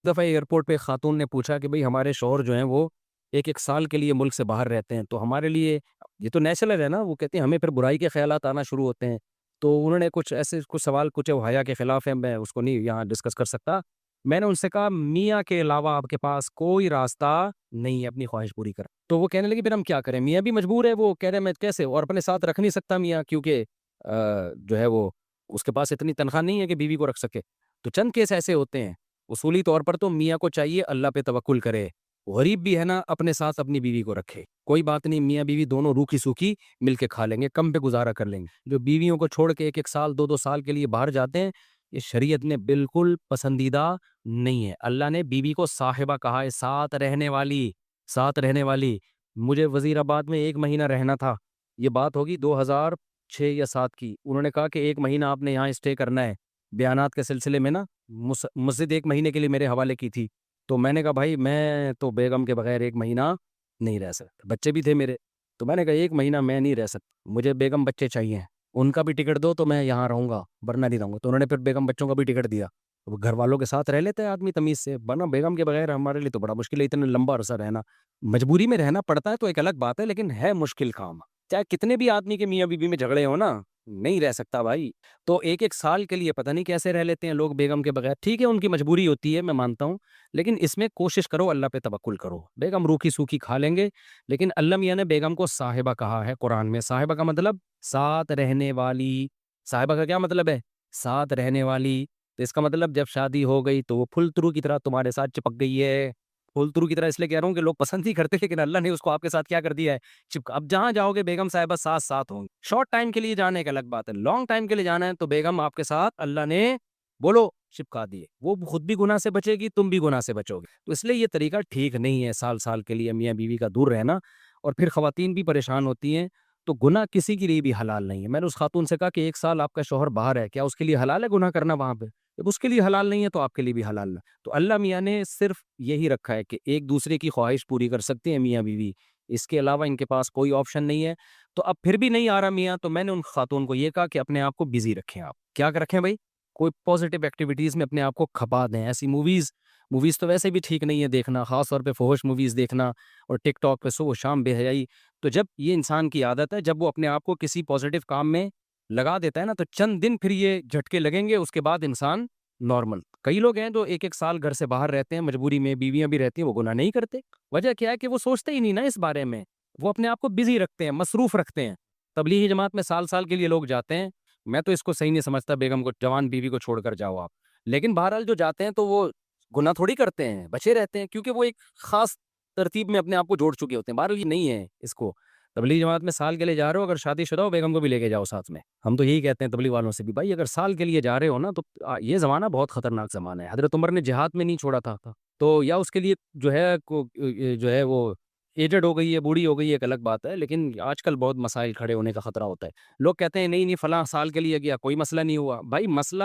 دفعہ ایئرپورٹ پہ خاتون نے پوچھا کہ بھئی ہمارے شوہر جو ہیں وہ ایک ایک سال کے لیے ملک سے باہر رہتے ہیں، تو ہمارے لیے یہ تو نیچرل ہے نا، وہ کہتے ہیں ہمیں پھر برائی کے خیالات آنا شروع ہوتے ہیں۔ تو انہوں نے کچھ ایسے کچھ سوال پوچھے، وہ حیا کے خلاف ہیں، میں اس کو نہیں یہاں ڈسکس کر سکتا۔ میں نے ان سے کہا میاں کے علاوہ آپ کے پاس کوئی راستہ نہیں ہے اپنی خواہش پوری کر۔ تو وہ کہنے لگے پھر ہم کیا کریں؟ میاں بھی مجبور ہے، وہ کہہ رہے ہیں میں کیسے، اور اپنے ساتھ رکھ نہیں سکتا میاں، کیونکہ جو ہے وہ اس کے پاس اتنی تنخواہ نہیں ہے کہ بیوی کو رکھ سکے۔ تو چند کیس ایسے ہوتے ہیں۔ اصولی طور پر تو میاں کو چاہیے اللہ پہ توکل کرے، غریب بھی ہے نا اپنے ساتھ اپنی بیوی کو رکھے، کوئی بات نہیں، میاں بیوی دونوں روکھی سوکھی مل کے کھا لیں گے، کم پہ گزارا کر لیں گے۔ جو بیویوں کو چھوڑ کے ایک ایک سال دو دو سال کے لیے باہر جاتے ہیں، یہ شریعت نے بالکل پسندیدہ نہیں ہے۔ اللہ نے بیوی کو صاحبہ کہا ہے، ساتھ رہنے والی، ساتھ رہنے والی۔ مجھے وزیر آباد میں 1 مہینہ رہنا تھا، یہ بات ہوگی 2006 یا 7 کی۔ انہوں نے کہا کہ 1 مہینہ آپ نے یہاں اسٹے کرنا ہے۔ بیانات کے سلسلے میں نا مسجد 1 مہینے کے لیے میرے حوالے کی تھی، تو میں نے کہا بھائی میں تو بیگم کے بغیر 1 مہینہ نہیں رہ سکتا، بچے بھی تھے میرے، تو میں نے کہا 1 مہینہ میں نہیں رہ سکتا، مجھے بیگم بچے چاہیے، ان کا بھی ٹکٹ دو تو میں یہاں رہوں گا ورنہ نہیں رہوں گا۔ تو انہوں نے پھر بیگم بچوں کا بھی ٹکٹ دیا۔ وہ گھر والوں کے ساتھ رہ لیتے ہیں آدمی تمیز سے، ورنہ بیگم کے بغیر ہمارے لیے تو بڑا مشکل ہے اتنا لمبا عرصہ رہنا۔ مجبوری میں رہنا پڑتا ہے تو ایک الگ بات ہے، لیکن ہے مشکل کام، چاہے کتنے بھی آدمی کے میاں بیوی میں جھگڑے ہو نا، نہیں رہ سکتا بھائی۔ تو ایک ایک سال کے لیے پتہ نہیں کیسے رہ لیتے ہیں لوگ بیگم کے بغیر۔ ٹھیک ہے ان کی مجبوری ہوتی ہے، میں مانتا ہوں، لیکن اس میں کوشش کرو اللہ پہ توکل کرو۔ بیگم روکھی سوکھی کھا لیں گے، لیکن اللہ میاں نے بیگم کو صاحبہ کہا ہے قرآن میں۔ صاحبہ کا مطلب ساتھ رہنے والی۔ صاحبہ کا کیا مطلب ہے؟ ساتھ رہنے والی۔ تو اس کا مطلب جب شادی ہو گئی تو وہ پھل ترو کی طرح تمہارے ساتھ چپک گئی ہے۔ پھل ترو کی طرح اس لیے کہہ رہا ہوں کہ لوگ پسند ہی کرتے، لیکن اللہ نے اس کو آپ کے ساتھ کیا کر دیا ہے، اب جہاں جاؤ گے بیگم صاحبہ ساتھ ساتھ ہوں گے۔ شارٹ ٹائم کے لیے جانا ایک الگ بات ہے، لانگ ٹائم کے لیے جانا ہے تو بیگم آپ کے ساتھ اللہ نے بولو چپکا دیے، وہ خود بھی گناہ سے بچے گی، تم بھی گناہ سے بچو گے۔ تو اس لیے یہ طریقہ ٹھیک نہیں ہے سال سال کے لیے میاں بیوی کا دور رہنا، اور پھر خواتین بھی پریشان ہوتی ہیں۔ تو گناہ کسی کے لیے بھی حلال نہیں ہے۔ میں نے اس خاتون سے کہا کہ 1 سال آپ کا شوہر باہر ہے، کیا اس کے لیے حلال ہے گناہ کرنا وہاں پہ؟ جب اس کے لیے حلال نہیں ہے تو آپ کے لیے بھی حلال نہ۔ تو اللہ میاں نے صرف یہی رکھا ہے کہ ایک دوسرے کی خواہش پوری کر سکتے ہیں میاں بیوی، اس کے علاوہ ان کے پاس کوئی آپشن نہیں ہے۔ تو اب پھر بھی نہیں آ رہا میاں، تو میں نے ان خاتون کو یہ کہا کہ اپنے آپ کو بزی رکھیں۔ آپ کیا رکھیں بھائی؟ کوئی پازیٹیو ایکٹیویٹیز میں اپنے آپ کو کھپا دیں۔ ایسی موویز تو ویسے بھی ٹھیک نہیں ہے دیکھنا، خاص طور پہ فحش موویز دیکھنا، اور ٹک ٹاک پہ صبح شام بے حیائی۔ تو جب یہ انسان کی عادت ہے، جب وہ اپنے آپ کو کسی پازیٹیو کام میں لگا دیتا ہے نا، تو چند دن پھر یہ جھٹکے لگیں گے، اس کے بعد انسان نارمل۔ کئی لوگ ہیں جو ایک ایک سال گھر سے باہر رہتے ہیں، مجبوری میں بیویاں بھی رہتی ہیں، وہ گناہ نہیں کرتے۔ وجہ کیا ہے کہ وہ سوچتے ہی نہیں نا اس بارے میں، وہ اپنے آپ کو بزی رکھتے ہیں، مصروف رکھتے ہیں۔ تبلیغی جماعت میں سال سال کے لیے لوگ جاتے ہیں، میں تو اس کو صحیح نہیں سمجھتا، بیگم کو، جوان بیوی کو چھوڑ کر جاؤ آپ۔ لیکن بہرحال جو جاتے ہیں تو وہ گناہ تھوڑی کرتے ہیں، بچے رہتے ہیں، کیونکہ وہ ایک خاص ترتیب میں اپنے آپ کو جوڑ چکے ہوتے ہیں۔ بہرحال یہ نہیں ہے اس کو، تبلیغ جماعت میں سال کے لیے جا رہے ہو، اگر شادی شدہ ہو بیگم کو بھی لے کے جاؤ ساتھ میں۔ ہم تو یہی کہتے ہیں تبلیغ والوں سے بھی، بھائی اگر سال کے لیے جا رہے ہو نا، تو یہ زمانہ بہت خطرناک زمانہ ہے۔ حضرت عمر نے جہاد میں نہیں چھوڑا تھا، تو یا اس کے لیے جو ہے وہ ایجڈ ہو گئی ہے، بوڑھی ہو گئی ہے، ایک الگ بات ہے، لیکن آج کل بہت مسائل کھڑے ہونے کا خطرہ ہوتا ہے۔ لوگ کہتے ہیں نہیں فلاں سال کے لیے گیا کوئی مسئلہ نہیں ہوا۔ بھائی مسئلہ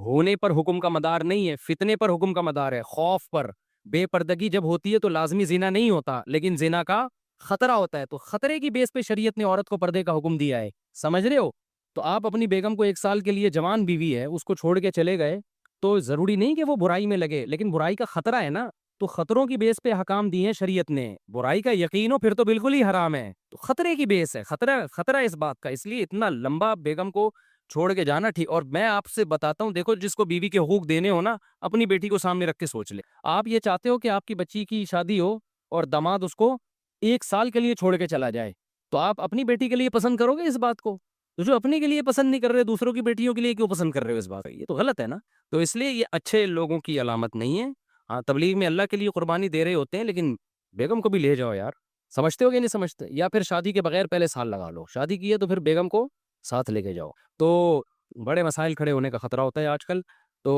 ہونے پر حکم کا مدار نہیں ہے، فتنے پر حکم کا مدار ہے، خوف پر۔ بے پردگی جب ہوتی ہے تو لازمی زنا نہیں ہوتا، لیکن زنا کا خطرہ ہوتا ہے، تو خطرے کی بیس پہ شریعت نے عورت کو پردے کا حکم دیا ہے، سمجھ رہے ہو؟ تو آپ اپنی بیگم کو 1 سال کے لیے، جوان بیوی ہے، اس کو چھوڑ کے چلے گئے، تو ضروری نہیں کہ وہ برائی میں لگے، لیکن برائی کا خطرہ ہے نا، تو خطروں کی بیس پہ حکام دیے ہیں شریعت نے۔ برائی کا یقین ہو پھر تو بالکل ہی حرام ہے، تو خطرے کی بیس ہے، خطرہ اس بات کا، اس لیے اتنا لمبا بیگم کو چھوڑ کے جانا ٹھیک۔ اور میں آپ سے بتاتا ہوں، دیکھو جس کو بیوی کے حقوق دینے ہو نا، اپنی بیٹی کو سامنے رکھ کے سوچ لے۔ آپ یہ چاہتے ہو کہ آپ کی بچی کی شادی ہو اور داماد اس کو 1 سال کے لیے چھوڑ کے چلا جائے، تو آپ اپنی بیٹی کے لیے پسند کرو گے اس بات کو؟ تو جو اپنے کے لیے پسند نہیں کر رہے، دوسروں کی بیٹیوں کے لیے کیوں پسند کر رہے ہو اس بات کو؟ یہ تو غلط ہے نا۔ تو اس لیے یہ اچھے لوگوں کی علامت نہیں ہے۔ ہاں تبلیغ میں اللہ کے لیے قربانی دے رہے ہوتے ہیں، لیکن بیگم کو بھی لے جاؤ یار۔ سمجھتے ہو کہ نہیں سمجھتے؟ یا پھر شادی کے بغیر پہلے سال لگا لو، شادی کی ہے تو پھر بیگم کو ساتھ لے کے جاؤ۔ تو بڑے مسائل کھڑے ہونے کا خطرہ ہوتا ہے آج کل۔ تو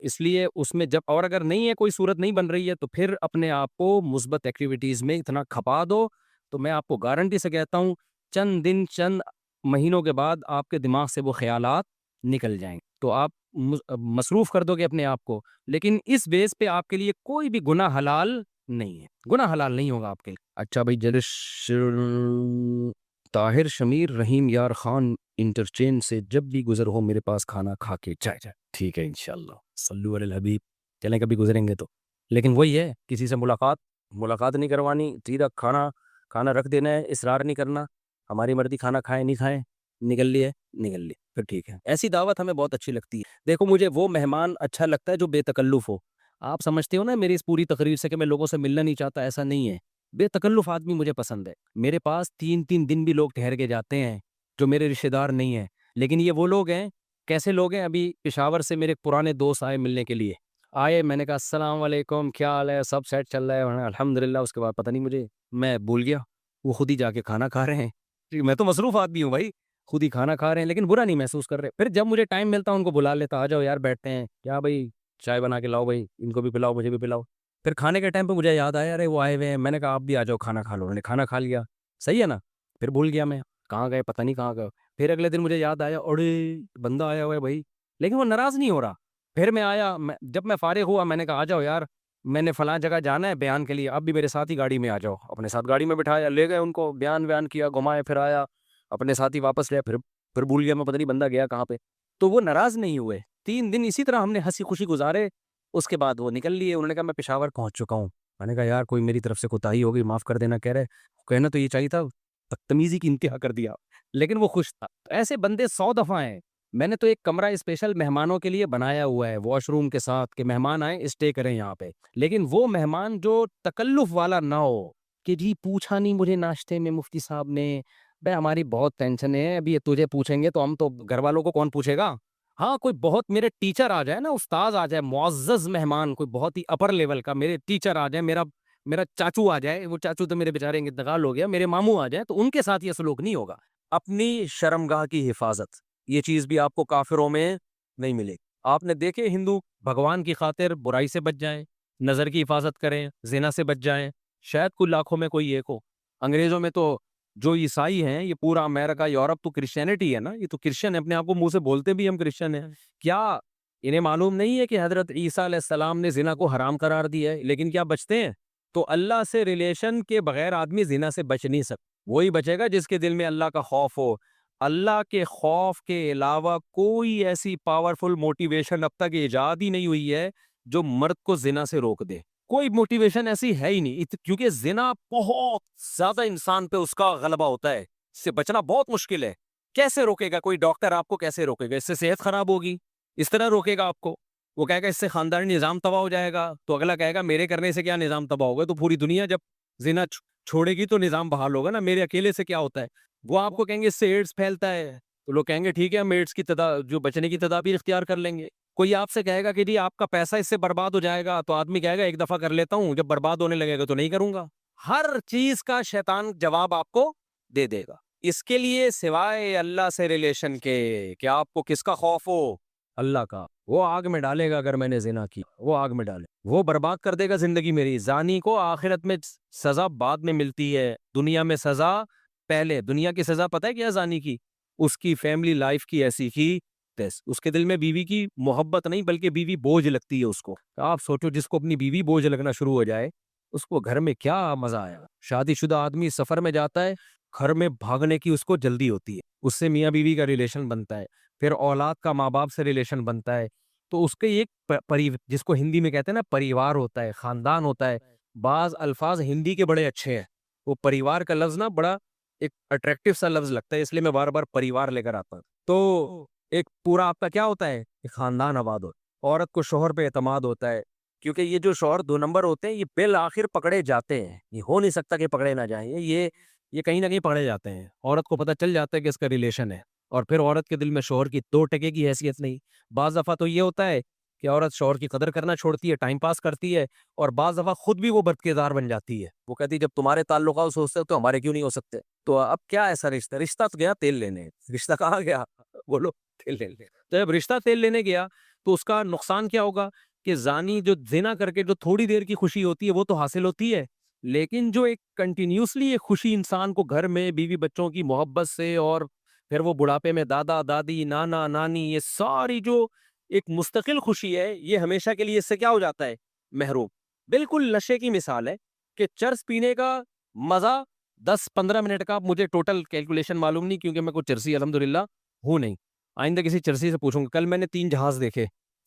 اس لیے اس میں جب، اور اگر نہیں ہے، کوئی صورت نہیں بن رہی ہے، تو پھر اپنے آپ کو مثبت ایکٹیویٹیز میں اتنا کھپا دو، تو میں آپ کو گارنٹی سے کہتا ہوں چند دن، چند مہینوں کے بعد آپ کے دماغ سے وہ خیالات نکل جائیں گے، تو آپ مصروف کر دو گے اپنے آپ کو۔ لیکن اس بیس پہ آپ کے لیے کوئی بھی گناہ حلال نہیں ہے، گناہ حلال نہیں ہوگا آپ کے لیے۔ اچھا بھائی، طاہر شمیر رحیم یار خان انٹرچینج سے جب بھی گزر ہو میرے پاس کھانا کھا کے جائے۔ ٹھیک ہے انشاءاللہ، صلو علی الحبیب۔ چلیں کبھی گزریں گے تو. لیکن وہی ہے, کسی سے ملاقات نہیں کروانی, سیدھا کھانا رکھ دینا ہے, اصرار نہیں کرنا, ہماری مرضی, کھانا کھائیں نہیں کھائیں, نکل لیے پھر ٹھیک ہے. ایسی دعوت ہمیں بہت اچھی لگتی ہے. دیکھو مجھے وہ مہمان اچھا لگتا ہے جو بے تکلف ہو. آپ سمجھتے ہو نا میری اس پوری تقریر سے کہ میں لوگوں سے ملنا نہیں چاہتا, ایسا نہیں ہے. بے تکلف آدمی مجھے پسند ہے. میرے پاس 3 دن بھی لوگ ٹھہر کے جاتے ہیں جو میرے رشتے دار نہیں ہیں, لیکن یہ وہ لوگ ہیں. کیسے لوگ ہیں؟ ابھی پشاور سے میرے پرانے دوست آئے ملنے کے لیے, آئے, میں نے کہا السلام علیکم, کیا حال ہے, سب سیٹ چل رہا ہے الحمدللہ. اس کے بعد پتہ نہیں مجھے, میں بھول گیا, وہ خود ہی جا کے کھانا کھا رہے ہیں. میں تو مصروف آدمی ہوں بھائی, خود ہی کھانا کھا رہے ہیں, لیکن برا نہیں محسوس کر رہے. پھر جب مجھے ٹائم ملتا ان کو بلا لیتا, آ جاؤ یار بیٹھتے ہیں, کیا بھائی چائے بنا کے لاؤ, بھائی ان کو بھی پلاؤ مجھے بھی پلاؤ. پھر کھانے کے ٹائم پہ مجھے یاد آیا, ارے وہ آئے ہوئے ہیں, میں نے کہا آپ بھی آ جاؤ کھانا کھا لو. انہوں نے کھانا کھا لیا, صحیح ہے نا. پھر بھول گیا میں, کہاں گئے پتہ نہیں کہاں گئے. پھر اگلے دن مجھے یاد آیا, اڑے بندہ آیا ہوا ہے بھائی, لیکن وہ ناراض نہیں ہو رہا. پھر میں آیا, جب میں فارغ ہوا میں نے کہا آ جاؤ یار, میں نے فلاں جگہ جانا ہے بیان کے لیے, اب بھی میرے ساتھ ہی گاڑی میں آ جاؤ. اپنے ساتھ گاڑی میں بٹھایا, لے گئے ان کو, بیان کیا, گھمائے, پھر آیا اپنے ساتھ ہی واپس لیا. پھر بھول گیا میں, پتہ نہیں بندہ گیا کہاں پہ. تو وہ ناراض نہیں ہوئے. 3 دن اسی طرح ہم نے ہنسی خوشی گزارے. اس کے بعد وہ نکل لیے. انہوں نے کہا میں پشاور پہنچ چکا ہوں. میں نے کہا یار کوئی میری طرف سے کوتاہی ہوگی, معاف کر دینا. کہہ رہے کہنا تو یہ چاہیے تھا, بدتمیزی کی انتہا کر دیا, لیکن وہ خوش تھا. ایسے بندے 100 دفعہ ہیں. میں نے تو ایک کمرہ اسپیشل مہمانوں کے لیے بنایا ہوا ہے, واش روم کے ساتھ, کہ مہمان آئیں اسٹے کریں یہاں پہ. لیکن وہ مہمان جو تکلف والا نہ ہو, کہ جی پوچھا نہیں مجھے ناشتے میں مفتی صاحب نے, بھائی ہماری بہت ٹینشن ہے, ابھی یہ تجھے پوچھیں گے تو ہم تو گھر والوں کو کون پوچھے گا. ہاں کوئی بہت میرے ٹیچر آ جائے نا, استاد آ جائے, معزز مہمان, کوئی بہت ہی اپر لیول کا میرے ٹیچر آ جائے, میرا چاچو آ جائے, وہ چاچو تو میرے بیچارے انتقال ہو گیا, میرے ماموں آ جائے, تو ان کے ساتھ یہ سلوک نہیں ہوگا. اپنی شرمگاہ کی حفاظت, یہ چیز بھی آپ کو کافروں میں نہیں ملے. آپ نے دیکھے ہندو بھگوان کی خاطر برائی سے بچ جائیں, نظر کی حفاظت کریں, زنا سے بچ جائیں, شاید کوئی لاکھوں میں کوئی ایک ہو. انگریزوں میں تو جو عیسائی ہیں, یہ پورا امریکہ یورپ تو کرسچینٹی ہے نا, یہ تو کرسچن ہے, اپنے آپ کو منہ سے بولتے بھی ہم کرسچن ہیں. کیا انہیں معلوم نہیں ہے کہ حضرت عیسیٰ علیہ السلام نے زنا کو حرام قرار دیا ہے, لیکن کیا بچتے ہیں؟ تو اللہ سے ریلیشن کے بغیر آدمی زنا سے بچ نہیں سکتا. وہی بچے گا جس کے دل میں اللہ کا خوف ہو. اللہ کے خوف کے علاوہ کوئی ایسی پاورفل موٹیویشن اب تک ایجاد ہی نہیں ہوئی ہے جو مرد کو زنا سے روک دے. کوئی موٹیویشن ایسی ہے ہی نہیں, کیونکہ زنا بہت زیادہ انسان پہ اس کا غلبہ ہوتا ہے, اس سے بچنا بہت مشکل ہے. کیسے روکے گا کوئی ڈاکٹر آپ کو, کیسے روکے گا؟ اس سے صحت خراب ہوگی, اس طرح روکے گا آپ کو. وہ کہے گا اس سے خاندانی نظام تباہ ہو جائے گا, تو اگلا کہے گا میرے کرنے سے کیا نظام تباہ ہوگا, تو پوری دنیا جب زنا چھوڑے گی تو نظام بحال ہوگا نا, میرے اکیلے سے کیا ہوتا ہے. وہ آپ کو کہیں گے اس سے ایڈز پھیلتا ہے, تو لوگ کہیں گے ٹھیک ہے ہم ایڈز کی جو بچنے کی تدابیر اختیار کر لیں گے. کوئی آپ سے کہے گا کہ جی آپ کا پیسہ اس سے برباد ہو جائے گا, تو آدمی کہے گا ایک دفعہ کر لیتا ہوں, جب برباد ہونے لگے گا تو نہیں کروں گا. ہر چیز کا شیطان جواب آپ کو دے دے گا. اس کے لیے سوائے اللہ سے ریلیشن کے کہ آپ کو کس کا خوف ہو, اللہ کا. وہ آگ میں ڈالے گا اگر میں نے زنا کی, وہ آگ میں ڈالے, وہ برباد کر دے گا زندگی میری. زانی کو آخرت میں سزا بعد میں ملتی ہے, دنیا میں سزا پہلے. دنیا کی سزا پتہ ہے کیا زانی کی؟ اس کی فیملی لائف کی ایسی کی اس کے دل میں بیوی کی محبت نہیں بلکہ بیوی بوجھ لگتی ہے اس کو. آپ سوچو جس کو اپنی بیوی بوجھ لگنا شروع ہو جائے, اس کو گھر میں کیا مزہ آیا. شادی شدہ آدمی سفر میں جاتا ہے, گھر میں بھاگنے کی اس کو جلدی ہوتی ہے, اس سے میاں بیوی کا ریلیشن بنتا ہے, پھر اولاد کا ماں باپ سے ریلیشن بنتا ہے, تو اس کے ایک جس کو ہندی میں کہتے ہیں نا پریوار ہوتا ہے, خاندان ہوتا ہے. بعض الفاظ ہندی کے بڑے اچھے ہیں, وہ پریوار کا لفظ نا بڑا ایک اٹریکٹیو سا لفظ لگتا ہے, اس لیے میں بار بار پریوار لے کر آتا ہوں. تو ایک پورا آپ کا کیا ہوتا ہے, ایک خاندان آباد ہوتا ہے. عورت کو شوہر پہ اعتماد ہوتا ہے, کیونکہ یہ جو شوہر 2 نمبر ہوتے ہیں یہ بالآخر پکڑے جاتے ہیں, یہ ہو نہیں سکتا کہ پکڑے نہ جائیں, یہ کہیں نہ کہیں پکڑے جاتے ہیں. عورت کو پتہ چل جاتا ہے کہ اس کا ریلیشن ہے, اور پھر عورت کے دل میں شوہر کی 2 ٹکے کی حیثیت نہیں. بعض دفعہ تو یہ ہوتا ہے کہ عورت شوہر کی قدر کرنا چھوڑتی ہے, ٹائم پاس کرتی ہے, اور بعض دفعہ خود بھی وہ بدکردار بن جاتی ہے. وہ کہتی ہے جب تمہارے تعلقات ہو سکتے تو ہمارے کیوں نہیں ہو سکتے. تو اب کیا ایسا رشتہ تو گیا تیل لینے, رشتہ کہاں گیا, بولو تیل لینے. تو جب رشتہ تیل لینے گیا تو اس کا نقصان کیا ہوگا کہ زانی جو زنا کر کے جو تھوڑی دیر کی خوشی ہوتی ہے وہ تو حاصل ہوتی ہے, لیکن جو ایک کنٹینیوسلی ایک خوشی انسان کو گھر میں بیوی بچوں کی محبت سے, اور پھر وہ بڑھاپے میں دادا دادی نانا نانی, یہ ساری جو ایک مستقل خوشی ہے, یہ ہمیشہ کے لیے اس سے کیا ہو جاتا ہے, محروم. بالکل نشے کی مثال ہے کہ چرس پینے کا مزہ 10-15 منٹ کا, مجھے ٹوٹل کیلکولیشن معلوم نہیں کیونکہ میں کوئی چرسی الحمدللہ ہوں نہیں, آئندہ کسی چرسی سے پوچھوں گا. کل میں نے 3 جہاز دیکھے,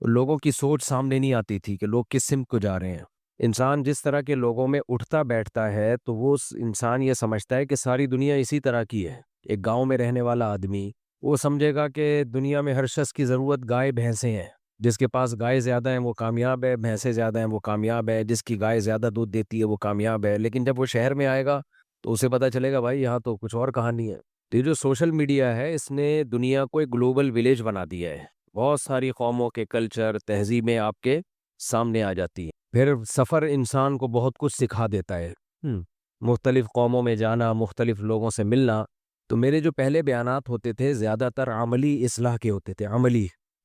لوگوں کی سوچ سامنے نہیں آتی تھی کہ لوگ کس سمت کو جا رہے ہیں. انسان جس طرح کے لوگوں میں اٹھتا بیٹھتا ہے تو وہ انسان یہ سمجھتا ہے کہ ساری دنیا اسی طرح کی ہے. ایک گاؤں میں رہنے والا آدمی وہ سمجھے گا کہ دنیا میں ہر شخص کی ضرورت گائے بھینسیں ہیں. جس کے پاس گائے زیادہ ہیں وہ کامیاب ہے، بھینسیں زیادہ ہیں وہ کامیاب ہے، جس کی گائے زیادہ دودھ دیتی ہے وہ کامیاب ہے. لیکن جب وہ شہر میں آئے گا تو اسے پتہ چلے گا بھائی یہاں تو کچھ اور کہانی ہے. تو یہ جو سوشل میڈیا ہے اس نے دنیا کو ایک گلوبل ولیج بنا دیا ہے. بہت ساری قوموں کے کلچر تہذیبیں آپ کے سامنے آ جاتی ہیں. پھر سفر انسان کو بہت کچھ سکھا دیتا ہے. مختلف قوموں میں جانا، مختلف لوگوں سے ملنا. تو میرے جو پہلے بیانات ہوتے تھے زیادہ تر عملی اصلاح کے ہوتے تھے.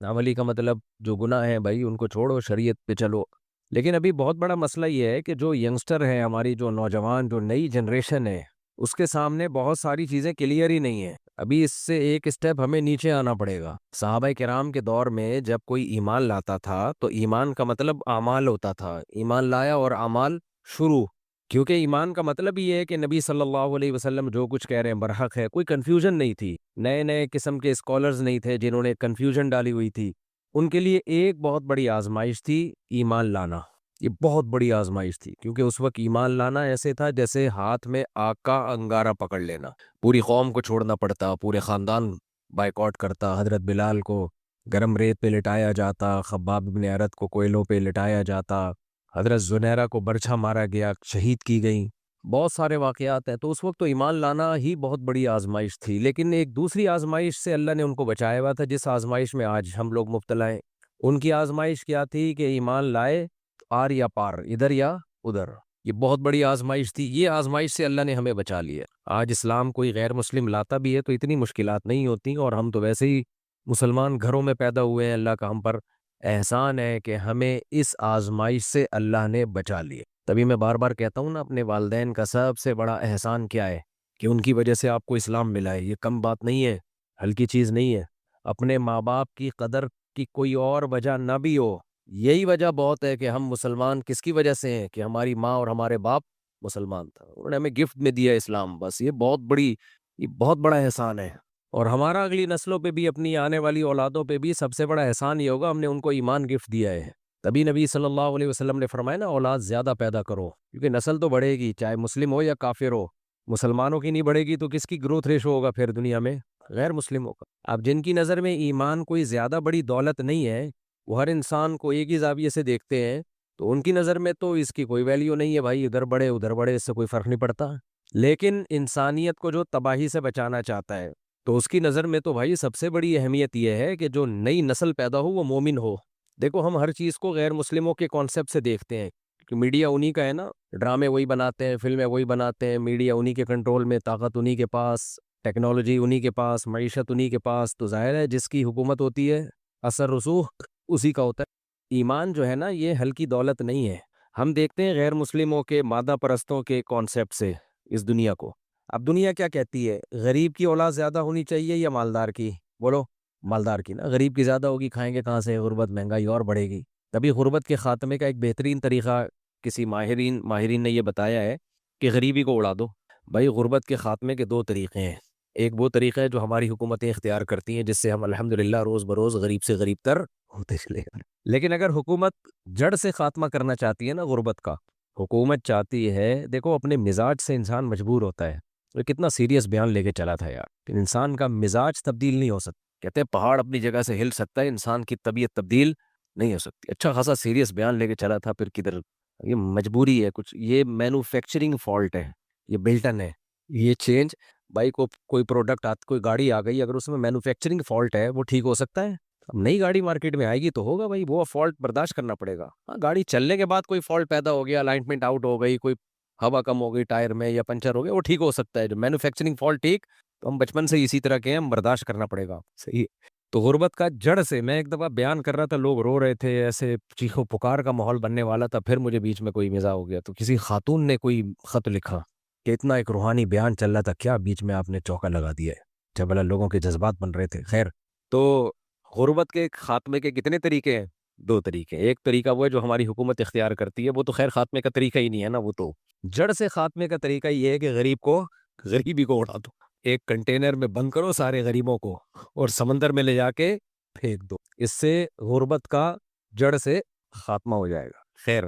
عملی کا مطلب جو گناہ ہیں بھائی ان کو چھوڑو، شریعت پہ چلو. لیکن ابھی بہت بڑا مسئلہ یہ ہے کہ جو ینگسٹر ہے، ہماری جو نوجوان جو نئی جنریشن ہے، اس کے سامنے بہت ساری چیزیں کلیئر ہی نہیں ہیں. ابھی اس سے ایک اسٹیپ ہمیں نیچے آنا پڑے گا. صحابہ کرام کے دور میں جب کوئی ایمان لاتا تھا تو ایمان کا مطلب اعمال ہوتا تھا. ایمان لایا اور اعمال شروع. کیونکہ ایمان کا مطلب یہ ہے کہ نبی صلی اللہ علیہ وسلم جو کچھ کہہ رہے ہیں برحق ہے. کوئی کنفیوژن نہیں تھی. نئے نئے قسم کے اسکالرز نہیں تھے جنہوں نے کنفیوژن ڈالی ہوئی تھی. ان کے لیے ایک بہت بڑی آزمائش تھی ایمان لانا. یہ بہت بڑی آزمائش تھی کیونکہ اس وقت ایمان لانا ایسے تھا جیسے ہاتھ میں آگ کا انگارہ پکڑ لینا. پوری قوم کو چھوڑنا پڑتا، پورے خاندان بائیکاٹ کرتا. حضرت بلال کو گرم ریت پہ لٹایا جاتا، خباب بن ارت کو کوئلوں پہ لٹایا جاتا، حضرت زنیرہ کو برچھا مارا گیا، شہید کی گئیں. بہت سارے واقعات ہیں. تو اس وقت تو ایمان لانا ہی بہت بڑی آزمائش تھی. لیکن ایک دوسری آزمائش سے اللہ نے ان کو بچایا ہوا تھا جس آزمائش میں آج ہم لوگ مبتلا ہیں. ان کی آزمائش کیا تھی کہ ایمان لائے آر یا پار، ادھر یا ادھر. یہ بہت بڑی آزمائش تھی. یہ آزمائش سے اللہ نے ہمیں بچا لیا. آج اسلام کوئی غیر مسلم لاتا بھی ہے تو اتنی مشکلات نہیں ہوتی، اور ہم تو ویسے ہی مسلمان گھروں میں پیدا ہوئے ہیں. اللہ کا ہم پر احسان ہے کہ ہمیں اس آزمائش سے اللہ نے بچا لیے. تبھی میں بار بار کہتا ہوں نا، اپنے والدین کا سب سے بڑا احسان کیا ہے کہ ان کی وجہ سے آپ کو اسلام ملا ہے. یہ کم بات نہیں ہے، ہلکی چیز نہیں ہے. اپنے ماں باپ کی قدر کی کوئی اور وجہ نہ بھی ہو، یہی وجہ بہت ہے کہ ہم مسلمان کس کی وجہ سے ہیں کہ ہماری ماں اور ہمارے باپ مسلمان تھا، انہوں نے ہمیں گفٹ میں دیا اسلام. بس یہ بہت بڑا احسان ہے. اور ہمارا اگلی نسلوں پہ بھی، اپنی آنے والی اولادوں پہ بھی سب سے بڑا احسان یہ ہوگا ہم نے ان کو ایمان گفٹ دیا ہے. تبھی نبی صلی اللہ علیہ وسلم نے فرمایا نا، اولاد زیادہ پیدا کرو کیونکہ نسل تو بڑھے گی، چاہے مسلم ہو یا کافر ہو. مسلمانوں کی نہیں بڑھے گی تو کس کی گروتھ ریشو ہوگا پھر دنیا میں؟ غیر مسلموں کا. اب جن کی نظر میں ایمان کوئی زیادہ بڑی دولت نہیں ہے، وہ ہر انسان کو ایک ہی زاویے سے دیکھتے ہیں، تو ان کی نظر میں تو اس کی کوئی ویلیو نہیں ہے. بھائی ادھر بڑھے ادھر بڑھے، اس سے کوئی فرق نہیں پڑتا. لیکن انسانیت کو جو تباہی سے بچانا چاہتا ہے تو اس کی نظر میں تو بھائی سب سے بڑی اہمیت یہ ہے کہ جو نئی نسل پیدا ہو وہ مومن ہو. دیکھو ہم ہر چیز کو غیر مسلموں کے کانسیپٹ سے دیکھتے ہیں کہ میڈیا انہی کا ہے نا، ڈرامے وہی بناتے ہیں، فلمیں وہی بناتے ہیں، میڈیا انہی کے کنٹرول میں، طاقت انہی کے پاس، ٹیکنالوجی انہی کے پاس، معیشت انہی کے پاس. تو ظاہر ہے جس کی حکومت ہوتی ہے اثر رسوخ اسی کا ہوتا ہے. ایمان جو ہے نا یہ ہلکی دولت نہیں ہے. ہم دیکھتے ہیں غیر مسلموں کے مادہ پرستوں کے کانسیپٹ سے اس دنیا کو. اب دنیا کیا کہتی ہے؟ غریب کی اولاد زیادہ ہونی چاہیے یا مالدار کی؟ بولو مالدار کی نا. غریب کی زیادہ ہوگی، کھائیں گے کہاں سے؟ غربت، مہنگائی اور بڑھے گی. تبھی غربت کے خاتمے کا ایک بہترین طریقہ کسی ماہرین نے یہ بتایا ہے کہ غریبی کو اڑا دو. بھائی غربت کے خاتمے کے دو طریقے ہیں. ایک وہ طریقہ ہے جو ہماری حکومتیں اختیار کرتی ہیں جس سے ہم الحمدللہ روز بروز غریب سے غریب تر ہوتے چلے گئے. لیکن اگر حکومت جڑ سے خاتمہ کرنا چاہتی ہے نا غربت کا، حکومت چاہتی ہے، دیکھو اپنے مزاج سے انسان مجبور ہوتا ہے. وہ کتنا سیریس بیان لے کے چلا تھا یار کہ انسان کا مزاج تبدیل نہیں ہو سکتا. کہتے ہیں پہاڑ اپنی جگہ سے ہل سکتا ہے، انسان کی طبیعت تبدیل نہیں ہو سکتی. اچھا خاصا سیریس بیان لے کے چلا تھا، پھر کدھر یہ مجبوری ہے کچھ، یہ مینوفیکچرنگ فالٹ ہے، یہ بلٹن ہے. یہ چینج بھائی کو کوئی پروڈکٹ کوئی گاڑی آ گئی، اگر اس میں مینوفیکچرنگ فالٹ ہے وہ ٹھیک ہو سکتا ہے؟ اب نئی گاڑی مارکیٹ میں آئے گی تو ہوگا بھائی، وہ فالٹ برداشت کرنا پڑے گا. ہاں گاڑی چلنے کے بعد کوئی فالٹ پیدا ہو گیا، الائنمنٹ آؤٹ ہو گئی، کوئی ہوا کم ہو گئی ٹائر میں یا پنچر ہو گیا، وہ ٹھیک ہو سکتا ہے. جو مینوفیکچرنگ فالٹ ٹھیک، تو ہم بچپن سے اسی طرح کے ہیں، ہم برداشت کرنا پڑے گا. صحیح. تو غربت کا جڑ سے میں ایک دفعہ بیان کر رہا تھا، لوگ رو رہے تھے، ایسے چیخو پکار کا ماحول بننے والا تھا. پھر مجھے بیچ میں کوئی مزاح ہو گیا تو کسی خاتون نے کوئی خط لکھا کہ اتنا ایک روحانی بیان چل رہا تھا، کیا بیچ میں آپ نے چوکا لگا دیا ہے. جب اللہ لوگوں کے جذبات بن رہے تھے. خیر، تو غربت کے خاتمے کے کتنے طریقے ہیں؟ دو طریقے. ایک طریقہ وہ ہے جو ہماری حکومت اختیار کرتی ہے، وہ تو خیر خاتمے کا طریقہ ہی نہیں ہے نا، وہ تو جڑ سے خاتمے کا طریقہ یہ ہے کہ غریبی کو اڑا دو. ایک کنٹینر میں بند کرو سارے غریبوں کو اور سمندر میں لے جا کے پھینک دو، اس سے غربت کا جڑ سے خاتمہ ہو جائے گا۔ خیر،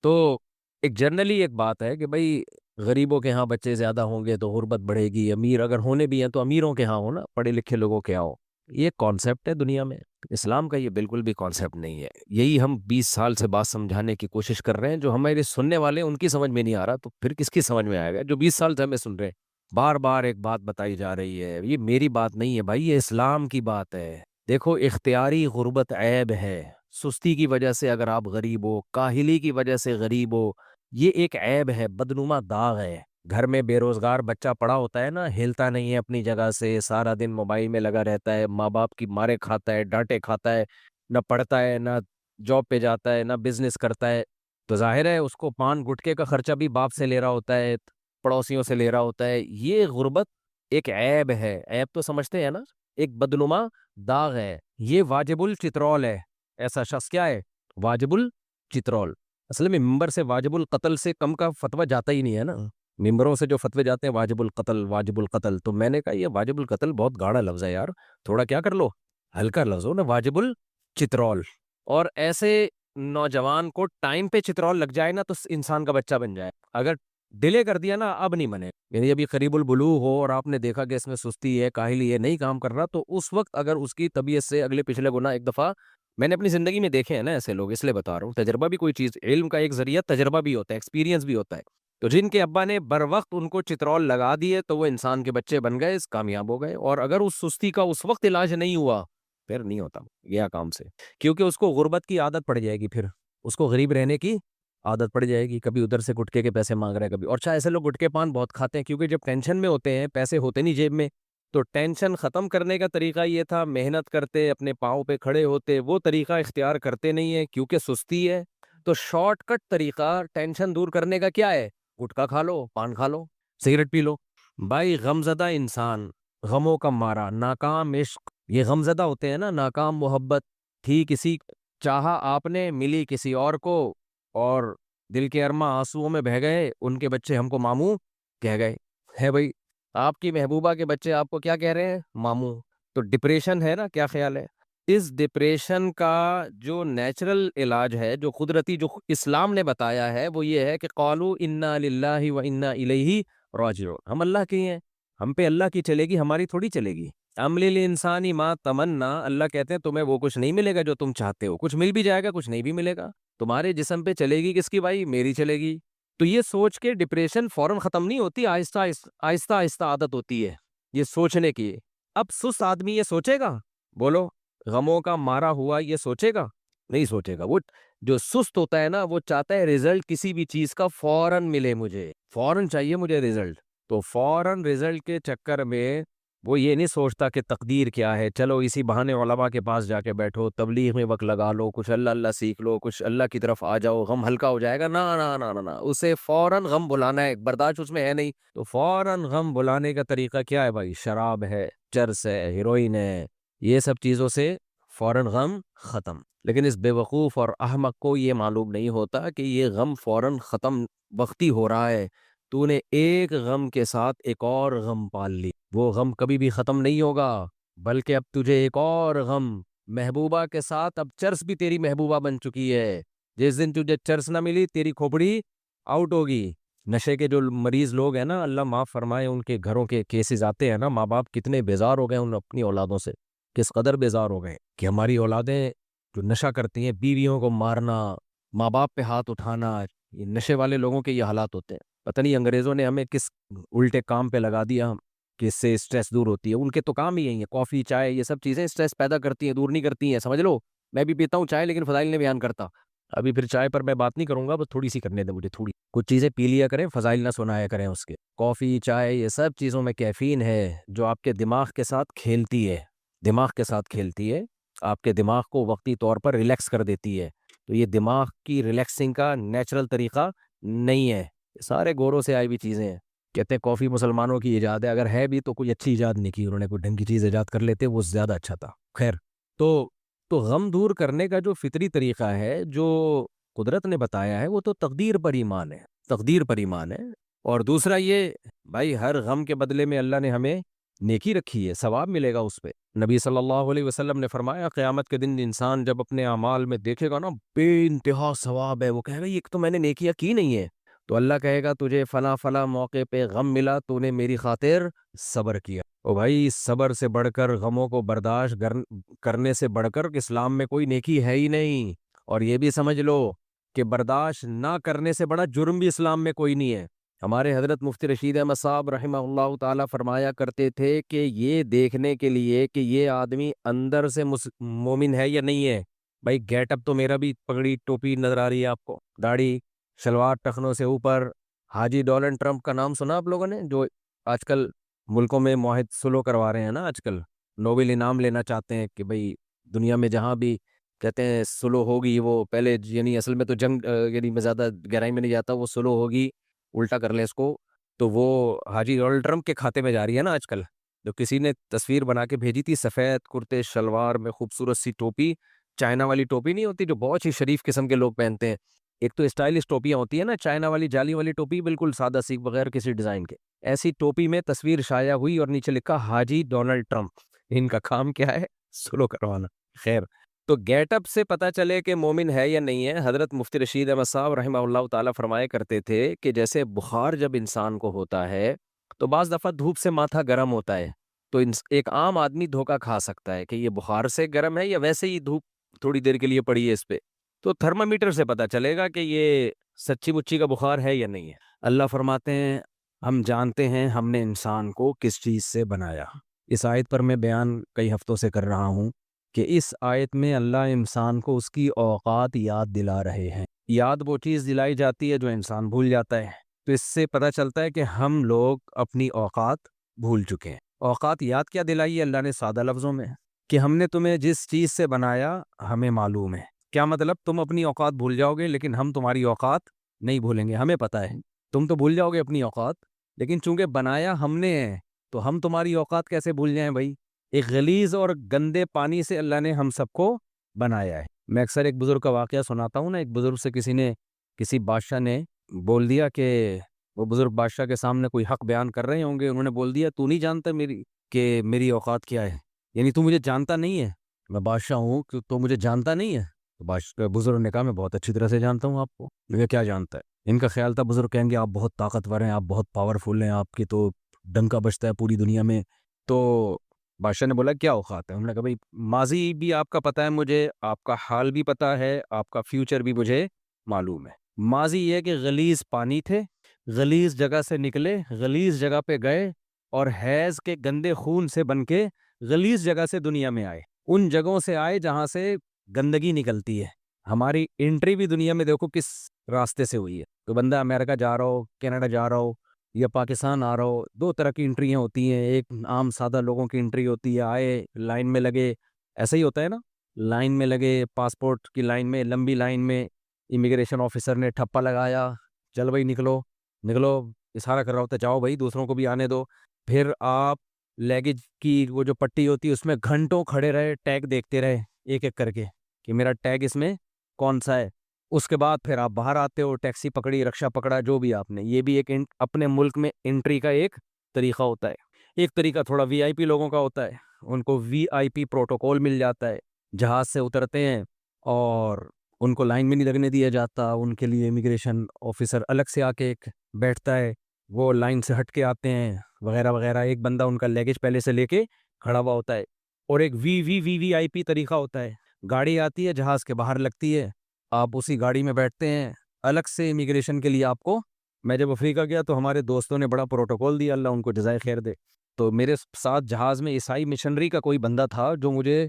تو ایک جنرلی ایک بات ہے کہ بھائی غریبوں کے ہاں بچے زیادہ ہوں گے تو غربت بڑھے گی، امیر اگر ہونے بھی ہیں تو امیروں کے ہاں ہو نا، پڑھے لکھے لوگوں کے ہاں ہو۔ یہ کانسیپٹ ہے دنیا میں، اسلام کا یہ بالکل بھی کانسیپٹ نہیں ہے۔ یہی ہم 20 سال سے بات سمجھانے کی کوشش کر رہے ہیں، جو ہمارے سننے والے ان کی سمجھ میں نہیں آ رہا تو پھر کس کی سمجھ میں آئے گا؟ جو 20 سال سے ہمیں سن رہے ہیں، بار بار ایک بات بتائی جا رہی ہے، یہ میری بات نہیں ہے بھائی، یہ اسلام کی بات ہے۔ دیکھو، اختیاری غربت عیب ہے، سستی کی وجہ سے اگر آپ غریب ہو، کاہلی کی وجہ سے غریب ہو، یہ ایک عیب ہے، بدنما داغ ہے۔ گھر میں بے روزگار بچہ پڑا ہوتا ہے نا، ہلتا نہیں ہے اپنی جگہ سے، سارا دن موبائل میں لگا رہتا ہے، ماں باپ کی مارے کھاتا ہے، ڈانٹے کھاتا ہے، نہ پڑھتا ہے، نہ جاب پہ جاتا ہے، نہ بزنس کرتا ہے، تو ظاہر ہے اس کو پان گٹکے کا خرچہ بھی باپ سے لے رہا ہوتا ہے، پڑوسیوں سے لے رہا ہوتا ہے۔ یہ غربت ایک عیب ہے، عیب تو سمجھتے ہیں نا، ایک بدنما داغ ہے۔ یہ واجب الچترول ہے، ایسا شخص کیا ہے؟ واجب الچترول۔ اصل میں ممبر سے واجب القتل سے کم کا فتویٰ جاتا ہی نہیں ہے نا، ممبروں سے جو فتوے جاتے ہیں واجب القتل واجب القتل، تو میں نے کہا یہ واجب القتل بہت گاڑا لفظ ہے یار، تھوڑا کیا کر لو، ہلکا لفظ ہو نا، واجب الچترول۔ اور ایسے نوجوان کو ٹائم پہ چترول لگ جائے نا تو انسان کا بچہ بن جائے، اگر ڈیلے کر دیا نا اب نہیں بنے، یعنی ابھی قریب البلوغ ہو اور آپ نے دیکھا کہ اس میں سستی ہے، کاہلی ہے، نہیں کام کر رہا، تو اس وقت اگر اس کی طبیعت سے اگلے پچھلے گنا ایک دفعہ میں نے اپنی زندگی میں دیکھے ہیں نا ایسے لوگ، اس لیے بتا رہا ہوں، تجربہ بھی کوئی چیز، علم کا ایک ذریعہ تجربہ بھی ہوتا ہے، ایکسپیرینس بھی ہوتا ہے، تو جن کے ابا نے بر وقت ان کو چترول لگا دیے تو وہ انسان کے بچے بن گئے، کامیاب ہو گئے، اور اگر اس سستی کا اس وقت علاج نہیں ہوا پھر نہیں ہوتا گیا کام سے، کیونکہ اس کو غربت کی عادت پڑ جائے گی، پھر اس کو غریب رہنے کی عادت پڑ جائے گی، کبھی ادھر سے گٹکے کے پیسے مانگ رہے ہیں کبھی، اور چاہے ایسے لوگ گٹکے پان بہت کھاتے ہیں کیونکہ جب ٹینشن میں ہوتے ہیں، پیسے ہوتے نہیں جیب میں، تو ٹینشن ختم کرنے کا طریقہ یہ تھا محنت کرتے، اپنے پاؤں پہ کھڑے ہوتے، وہ طریقہ اختیار کرتے نہیں ہے کیونکہ سستی ہے، تو شارٹ کٹ طریقہ ٹینشن دور کرنے کا کیا ہے؟ گٹکا کھا لو، پان کھا لو، سگریٹ پی لو۔ بھائی غمزدہ انسان، غموں کا مارا، ناکام عشق، یہ غمزدہ ہوتے ہیں نا، ناکام محبت تھی کسی، چاہا آپ نے، ملی کسی اور کو، اور دل کے ارماں آنسوؤں میں بہہ گئے، ان کے بچے ہم کو ماموں کہہ گئے، ہے بھائی، آپ کی محبوبہ کے بچے آپ کو کیا کہہ رہے ہیں؟ ماموں۔ تو ڈپریشن ہے نا، کیا خیال ہے؟ اس ڈپریشن کا جو نیچرل علاج ہے، جو قدرتی، جو اسلام نے بتایا ہے، وہ یہ ہے کہ قالوا انا للہ و انا الیہ راجعون، ہم اللہ کے ہیں، ہم پہ اللہ کی چلے گی، ہماری تھوڑی چلے گی۔ ام للانسان ما تمنا، اللہ کہتے ہیں تمہیں وہ کچھ نہیں ملے گا جو تم چاہتے ہو، کچھ مل بھی جائے گا، کچھ نہیں بھی ملے گا، تمہارے جسم پہ چلے گی کس کی بھائی؟ میری چلے گی۔ تو یہ سوچ کے ڈپریشن فوراً ختم نہیں ہوتی، آہستہ آہستہ آہستہ عادت ہوتی ہے یہ سوچنے کی۔ اب سست آدمی یہ سوچے گا؟ بولو، غموں کا مارا ہوا یہ سوچے گا؟ نہیں سوچے گا۔ وہ جو سست ہوتا ہے نا، وہ چاہتا ہے رزلٹ کسی بھی چیز کا فوراً ملے، مجھے فوراً چاہیے، مجھے رزلٹ، تو فوراً رزلٹ کے چکر میں وہ یہ نہیں سوچتا کہ تقدیر کیا ہے، چلو اسی بہانے علماء کے پاس جا کے بیٹھو، تبلیغ میں وقت لگا لو، کچھ اللہ اللہ سیکھ لو، کچھ اللہ کی طرف آ جاؤ، غم ہلکا ہو جائے گا۔ نا نا نا نا نا، اسے فوراً غم بلانا ہے، برداشت اس میں ہے نہیں، تو فوراً غم بلانے کا طریقہ کیا ہے بھائی؟ شراب ہے، چرس ہے، ہیروئن ہے، یہ سب چیزوں سے فوراً غم ختم۔ لیکن اس بے وقوف اور احمق کو یہ معلوم نہیں ہوتا کہ یہ غم فوراً ختم وقتی ہو رہا ہے، تو نے ایک غم کے ساتھ ایک اور غم پال لی، وہ غم کبھی بھی ختم نہیں ہوگا، بلکہ اب تجھے ایک اور غم، محبوبہ کے ساتھ اب چرس بھی تیری محبوبہ بن چکی ہے، جس دن تجھے چرس نہ ملی تیری کھوپڑی آؤٹ ہوگی۔ نشے کے جو مریض لوگ ہیں نا، اللہ معاف فرمائے، ان کے گھروں کے کیسز آتے ہیں نا، ماں باپ کتنے بیزار ہو گئے ان اپنی اولادوں سے، کس قدر بیزار ہو گئے کہ ہماری اولادیں جو نشہ کرتی ہیں، بیویوں کو مارنا، ماں باپ پہ ہاتھ اٹھانا، یہ نشے والے لوگوں کے یہ حالات ہوتے ہیں۔ پتہ نہیں انگریزوں نے ہمیں کس الٹے کام پہ لگا دیا کہ اس سے اسٹریس دور ہوتی ہے، ان کے تو کام ہی یہی ہے، کافی چائے یہ سب چیزیں اسٹریس پیدا کرتی ہیں، دور نہیں کرتی ہیں، سمجھ لو۔ میں بھی پیتا ہوں چائے، لیکن فضائل نے بیان کرتا، ابھی پھر چائے پر میں بات نہیں کروں گا، بس تھوڑی سی کرنے دیں مجھے، تھوڑی کچھ چیزیں پی لیا کریں، فضائل نہ سنایا کریں اس کے۔ کافی چائے یہ سب چیزوں میں کیفین ہے جو آپ کے دماغ کے ساتھ کھیلتی ہے، دماغ کے ساتھ کھیلتی ہے، آپ کے دماغ کو وقتی طور پر ریلیکس کر دیتی ہے، تو یہ دماغ کی ریلیکسنگ کا نیچرل طریقہ نہیں ہے، سارے گوروں سے آئی ہوئی چیزیں ہیں۔ کہتے ہیں کافی مسلمانوں کی ایجاد ہے، اگر ہے بھی تو کوئی اچھی ایجاد نہیں کی انہوں نے، کوئی ڈھنگ کی چیز ایجاد کر لیتے وہ زیادہ اچھا تھا۔ خیر، تو غم دور کرنے کا جو فطری طریقہ ہے، جو قدرت نے بتایا ہے، وہ تو تقدیر پر ایمان ہے، تقدیر پر ایمان ہے۔ اور دوسرا یہ بھائی، ہر غم کے بدلے میں اللہ نے ہمیں نیکی رکھی ہے، ثواب ملے گا اس پہ۔ نبی صلی اللہ علیہ وسلم نے فرمایا قیامت کے دن انسان جب اپنے اعمال میں دیکھے گا نا بے انتہا ثواب ہے، وہ کہے گا ایک تو میں نے نیکیاں کی نہیں ہے، تو اللہ کہے گا تجھے فلاں فلاں موقع پہ غم ملا، تو نے میری خاطر صبر کیا۔ او بھائی، صبر سے بڑھ کر، غموں کو برداشت کرنے سے بڑھ کر اسلام میں کوئی نیکی ہے ہی نہیں۔ اور یہ بھی سمجھ لو کہ برداشت نہ کرنے سے بڑا جرم بھی اسلام میں کوئی نہیں ہے۔ ہمارے حضرت مفتی رشید احمد صاحب رحمہ اللہ تعالیٰ فرمایا کرتے تھے کہ یہ دیکھنے کے لیے کہ یہ آدمی اندر سے مومن ہے یا نہیں ہے، بھائی گیٹ اپ تو میرا بھی پگڑی ٹوپی نظر آ رہی ہے آپ کو، داڑھی شلوار ٹخنوں سے اوپر۔ حاجی ڈونلڈ ٹرمپ کا نام سنا آپ لوگوں نے، جو آج کل ملکوں میں معاہد سلو کروا رہے ہیں نا، آج کل نوبل انعام لینا چاہتے ہیں کہ بھئی دنیا میں جہاں بھی کہتے ہیں سلو ہوگی، وہ پہلے یعنی اصل میں تو جنگ، یعنی میں زیادہ گہرائی میں نہیں جاتا، وہ سلو ہوگی، الٹا کر لیں اس کو، تو وہ حاجی ڈونلڈ ٹرمپ کے کھاتے میں جا رہی ہے نا آج کل۔ جو کسی نے تصویر بنا کے بھیجی تھی، سفید کرتے شلوار میں خوبصورت سی ٹوپی، چائنا والی ٹوپی نہیں ہوتی جو بہت ہی شریف قسم کے لوگ پہنتے ہیں، ایک تو اسٹائلش ٹوپیاں ہوتی ہیں نا، چائنا والی جالی والی ٹوپی بالکل سادہ سی بغیر کسی ڈیزائن کے، ایسی ٹوپی میں تصویر شائع ہوئی اور نیچے لکھا حاجی ڈونلڈ ٹرمپ۔ ان کا کام کیا ہے؟ سلو کروانا۔ خیر، تو گیٹ اپ سے پتہ چلے کہ مومن ہے یا نہیں ہے، حضرت مفتی رشید احمد صاحب رحمہ اللہ تعالیٰ فرمایا کرتے تھے کہ جیسے بخار جب انسان کو ہوتا ہے تو بعض دفعہ دھوپ سے ماتھا گرم ہوتا ہے، تو ایک عام آدمی دھوکہ کھا سکتا ہے کہ یہ بخار سے گرم ہے یا ویسے ہی دھوپ تھوڑی دیر کے لیے پڑی ہے اس پہ، تو تھرمامیٹر سے پتہ چلے گا کہ یہ سچی مچی کا بخار ہے یا نہیں ہے۔ اللہ فرماتے ہیں ہم جانتے ہیں ہم نے انسان کو کس چیز سے بنایا۔ اس آیت پر میں بیان کئی ہفتوں سے کر رہا ہوں کہ اس آیت میں اللہ انسان کو اس کی اوقات یاد دلا رہے ہیں۔ یاد وہ چیز دلائی جاتی ہے جو انسان بھول جاتا ہے، تو اس سے پتہ چلتا ہے کہ ہم لوگ اپنی اوقات بھول چکے ہیں۔ اوقات یاد کیا دلائی ہے اللہ نے؟ سادہ لفظوں میں کہ ہم نے تمہیں جس چیز سے بنایا ہمیں معلوم ہے۔ کیا مطلب؟ تم اپنی اوقات بھول جاؤ گے لیکن ہم تمہاری اوقات نہیں بھولیں گے، ہمیں پتہ ہے تم تو بھول جاؤ گے اپنی اوقات، لیکن چونکہ بنایا ہم نے ہے تو ہم تمہاری اوقات کیسے بھول جائیں بھائی؟ ایک غلیظ اور گندے پانی سے اللہ نے ہم سب کو بنایا ہے۔ میں اکثر ایک بزرگ کا واقعہ سناتا ہوں نا، ایک بزرگ سے کسی بادشاہ نے بول دیا کہ وہ بزرگ بادشاہ کے سامنے کوئی حق بیان کر رہے ہوں گے، انہوں نے بول دیا تو نہیں جانتا میری اوقات کیا ہے، یعنی تو مجھے جانتا نہیں ہے، میں بادشاہ ہوں کہ تو مجھے جانتا نہیں ہے؟ تو بزرگ نے کہا میں بہت اچھی طرح سے جانتا ہوں آپ کو۔ مجھے کیا جانتا ہے؟ ان کا خیال تھا بزرگ کہیں گے آپ بہت طاقتور ہیں، آپ بہت پاورفل ہیں، آپ کی تو ڈنکا بجتا ہے پوری دنیا میں۔ تو بادشاہ نے بولا کیا اوقات ہے؟ انہوں نے کہا بھائی ماضی بھی آپ کا پتہ ہے مجھے، آپ کا حال بھی پتہ ہے، آپ کا فیوچر بھی مجھے معلوم ہے۔ ماضی یہ کہ غلیظ پانی تھے، غلیظ جگہ سے نکلے، غلیظ جگہ پہ گئے اور حیض کے گندے خون سے بن کے غلیظ جگہ سے دنیا میں آئے، ان جگہوں سے آئے جہاں سے گندگی نکلتی ہے۔ ہماری انٹری بھی دنیا میں دیکھو کس راستے سے ہوئی ہے، تو بندہ امریکہ جا رہا ہو، کینیڈا جا رہا ہو یا پاکستان آ رہا ہو، دو طرح کی انٹریاں ہوتی ہیں، ایک عام سادہ لوگوں کی انٹری ہوتی ہے، آئے لائن میں لگے، ایسا ہی ہوتا ہے نا، لائن میں لگے، پاسپورٹ کی لائن میں، لمبی لائن میں، امیگریشن آفیسر نے ٹھپا لگایا، چل بھائی نکلو نکلو، اشارہ کر رہا ہوتا ہے جاؤ بھائی دوسروں کو بھی آنے دو، پھر آپ لیگیج کی وہ جو پٹی ہوتی ہے اس میں گھنٹوں کھڑے رہے، ٹیگ دیکھتے رہے ایک ایک کر کے کہ میرا ٹیگ اس میں کون سا ہے، اس کے بعد پھر آپ باہر آتے ہو، ٹیکسی پکڑی، رکشہ پکڑا، جو بھی آپ نے، یہ بھی ایک اپنے ملک میں انٹری کا ایک طریقہ ہوتا ہے۔ ایک طریقہ تھوڑا وی آئی پی لوگوں کا ہوتا ہے، ان کو وی آئی پی پروٹوکول مل جاتا ہے، جہاز سے اترتے ہیں اور ان کو لائن میں نہیں لگنے دیا جاتا، ان کے لیے امیگریشن آفیسر الگ سے آ کے ایک بیٹھتا ہے، وہ لائن سے ہٹ کے آتے ہیں وغیرہ وغیرہ، ایک بندہ ان کا لیگیج پہلے سے لے کے کھڑا ہوا ہوتا ہے۔ اور ایک وی آئی پی طریقہ ہوتا ہے، گاڑی آتی ہے جہاز کے باہر لگتی ہے، آپ اسی گاڑی میں بیٹھتے ہیں، الگ سے امیگریشن کے لیے آپ کو۔ میں جب افریقہ گیا تو ہمارے دوستوں نے بڑا پروٹوکول دیا، اللہ ان کو جزائے خیر دے، تو میرے ساتھ جہاز میں عیسائی مشنری کا کوئی بندہ تھا جو مجھے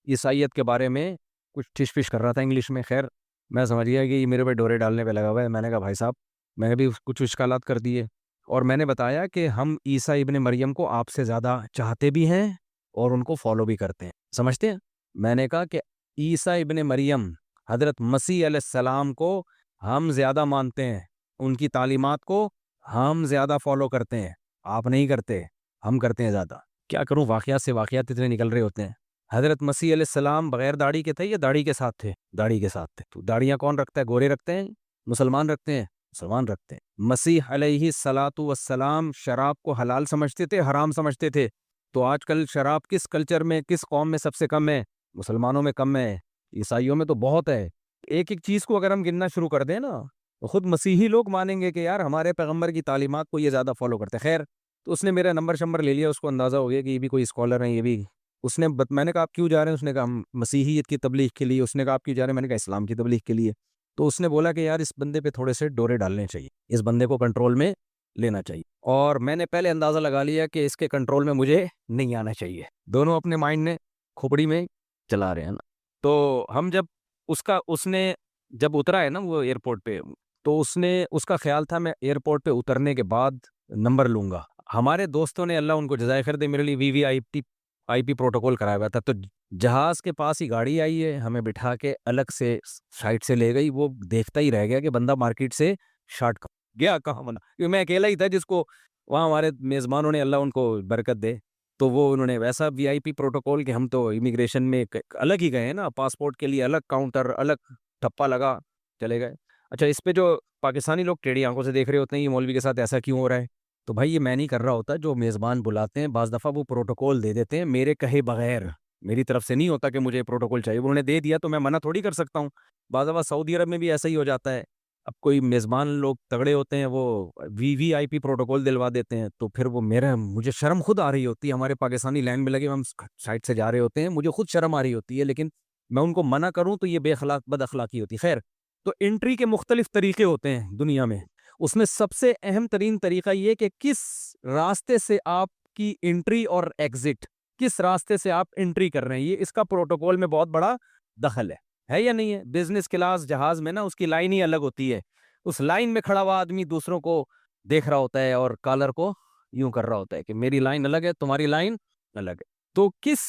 عیسائیت کے بارے میں کچھ ٹھش پش کر رہا تھا انگلش میں، خیر میں سمجھ گیا کہ یہ میرے پہ ڈورے ڈالنے پہ لگا ہوا ہے۔ میں نے کہا بھائی صاحب، میں نے بھی کچھ اشکالات کر دیے اور میں نے بتایا کہ ہم عیسیٰ ابن مریم کو آپ سے زیادہ چاہتے بھی ہیں اور ان کو فالو بھی کرتے ہیں، سمجھتے ہیں؟ میں نے کہا کہ عیسیٰ ابن مریم حضرت مسیح علیہ السلام کو ہم زیادہ مانتے ہیں، ان کی تعلیمات کو ہم زیادہ فالو کرتے ہیں، آپ نہیں کرتے، ہم کرتے ہیں زیادہ۔ کیا کروں، واقعات سے واقعات اتنے نکل رہے ہوتے ہیں۔ حضرت مسیح علیہ السلام بغیر داڑھی کے تھے یا داڑھی کے ساتھ تھے؟ داڑھی کے ساتھ تھے۔ تو داڑیاں کون رکھتا ہے؟ گورے رکھتے ہیں، مسلمان رکھتے ہیں، مسلمان رکھتے ہیں۔ مسیح علیہ الصلاۃ والسلام شراب کو حلال سمجھتے تھے، حرام سمجھتے تھے؟ تو آج کل شراب کس کلچر میں کس قوم میں سب سے کم ہے؟ مسلمانوں میں کم ہے، عیسائیوں میں تو بہت ہے۔ ایک ایک چیز کو اگر ہم گننا شروع کر دیں نا تو خود مسیحی لوگ مانیں گے کہ یار ہمارے پیغمبر کی تعلیمات کو یہ زیادہ فالو کرتے ہیں۔ خیر تو اس نے میرا نمبر شمبر لے لیا، اس کو اندازہ ہو گیا کہ یہ بھی کوئی اسکالر ہیں، یہ بھی اس نے میں نے کہا آپ کیوں جا رہے ہیں؟ اس نے کہا ہم مسیحیت کی تبلیغ کے لیے۔ اس نے کہا آپ کیوں جا رہے ہیں؟ میں نے کہا اسلام کی تبلیغ کے لیے۔ تو اس نے بولا کہ یار اس بندے پہ تھوڑے سے ڈورے ڈالنے چاہیے، اس بندے کو کنٹرول میں لینا چاہیے، اور میں نے پہلے اندازہ لگا لیا کہ اس کے کنٹرول میں مجھے نہیں آنا چاہیے۔ دونوں اپنے مائنڈ نے کھوپڑی میں چلا رہے ہیں نا۔ تو ہم جب اس نے جب اترا ہے نا وہ ایئرپورٹ پہ، تو اس کا خیال تھا میں ایئرپورٹ پہ اترنے کے بعد نمبر لوں گا۔ ہمارے دوستوں نے اللہ ان کو جزائے خیر دے میرے لیے وی آئی پی پروٹوکول کرایا ہوا تھا۔ تو جہاز کے پاس ہی گاڑی آئی ہے، ہمیں بٹھا کے الگ سے سائٹ سے لے گئی، وہ دیکھتا ہی رہ گیا کہ بندہ مارکیٹ سے شارٹ گیا کہاں بنا، کیونکہ میں اکیلا ہی تھا جس کو وہاں ہمارے میزبانوں نے اللہ ان کو برکت دے، تو وہ انہوں نے ویسا وی آئی پی پروٹوکول کہ ہم تو امیگریشن میں الگ ہی گئے ہیں نا، پاسپورٹ کے لیے الگ کاؤنٹر، الگ ٹھپا لگا چلے گئے۔ اچھا اس پہ جو پاکستانی لوگ ٹیڑھی آنکھوں سے دیکھ رہے ہوتے ہیں یہ مولوی کے ساتھ ایسا کیوں ہو رہا ہے، تو بھائی یہ میں نہیں کر رہا ہوتا، جو میزبان بلاتے ہیں بعض دفعہ وہ پروٹوکول دے دیتے ہیں میرے کہے بغیر، میری طرف سے نہیں ہوتا کہ مجھے پروٹوکول چاہیے، انہوں نے دے دیا تو میں منع تھوڑی کر سکتا ہوں۔ بعض دفعہ سعودی عرب میں بھی ایسا ہی ہو جاتا ہے، اب کوئی میزبان لوگ تگڑے ہوتے ہیں وہ وی آئی پی پروٹوکول دلوا دیتے ہیں، تو پھر وہ مجھے شرم خود آ رہی ہوتی ہے، ہمارے پاکستانی لائن میں لگے ہم سائڈ سے جا رہے ہوتے ہیں، مجھے خود شرم آ رہی ہوتی ہے، لیکن میں ان کو منع کروں تو یہ بد اخلاقی ہوتی ہے۔ خیر تو انٹری کے مختلف طریقے ہوتے ہیں دنیا میں، اس میں سب سے اہم ترین طریقہ یہ کہ کس راستے سے آپ کی انٹری اور ایگزٹ، کس راستے سے آپ انٹری کر رہے ہیں، یہ اس کا پروٹوکول میں بہت بڑا دخل ہے یا نہیں ہے؟ بزنس کلاس جہاز میں نا اس کی لائن ہی الگ ہوتی ہے، اس لائن میں کھڑا ہوا آدمی دوسروں کو دیکھ رہا ہوتا ہے اور کالر کو یوں کر رہا ہوتا ہے کہ میری لائن الگ ہے تمہاری لائن الگ ہے۔ تو کس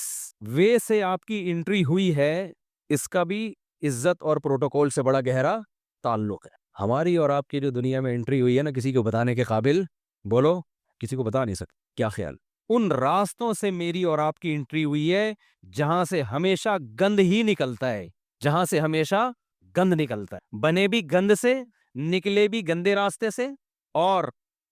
وے سے آپ کی انٹری ہوئی ہے اس کا بھی عزت اور پروٹوکول سے بڑا گہرا تعلق ہے۔ ہماری اور آپ کی جو دنیا میں انٹری ہوئی ہے نا کسی کو بتانے کے قابل، بولو کسی کو بتا نہیں سکتے، کیا خیال؟ ان راستوں سے میری اور آپ کی انٹری ہوئی ہے جہاں سے ہمیشہ گند ہی نکلتا ہے، جہاں سے ہمیشہ گند نکلتا ہے، بنے بھی گند سے، نکلے بھی گندے راستے سے، اور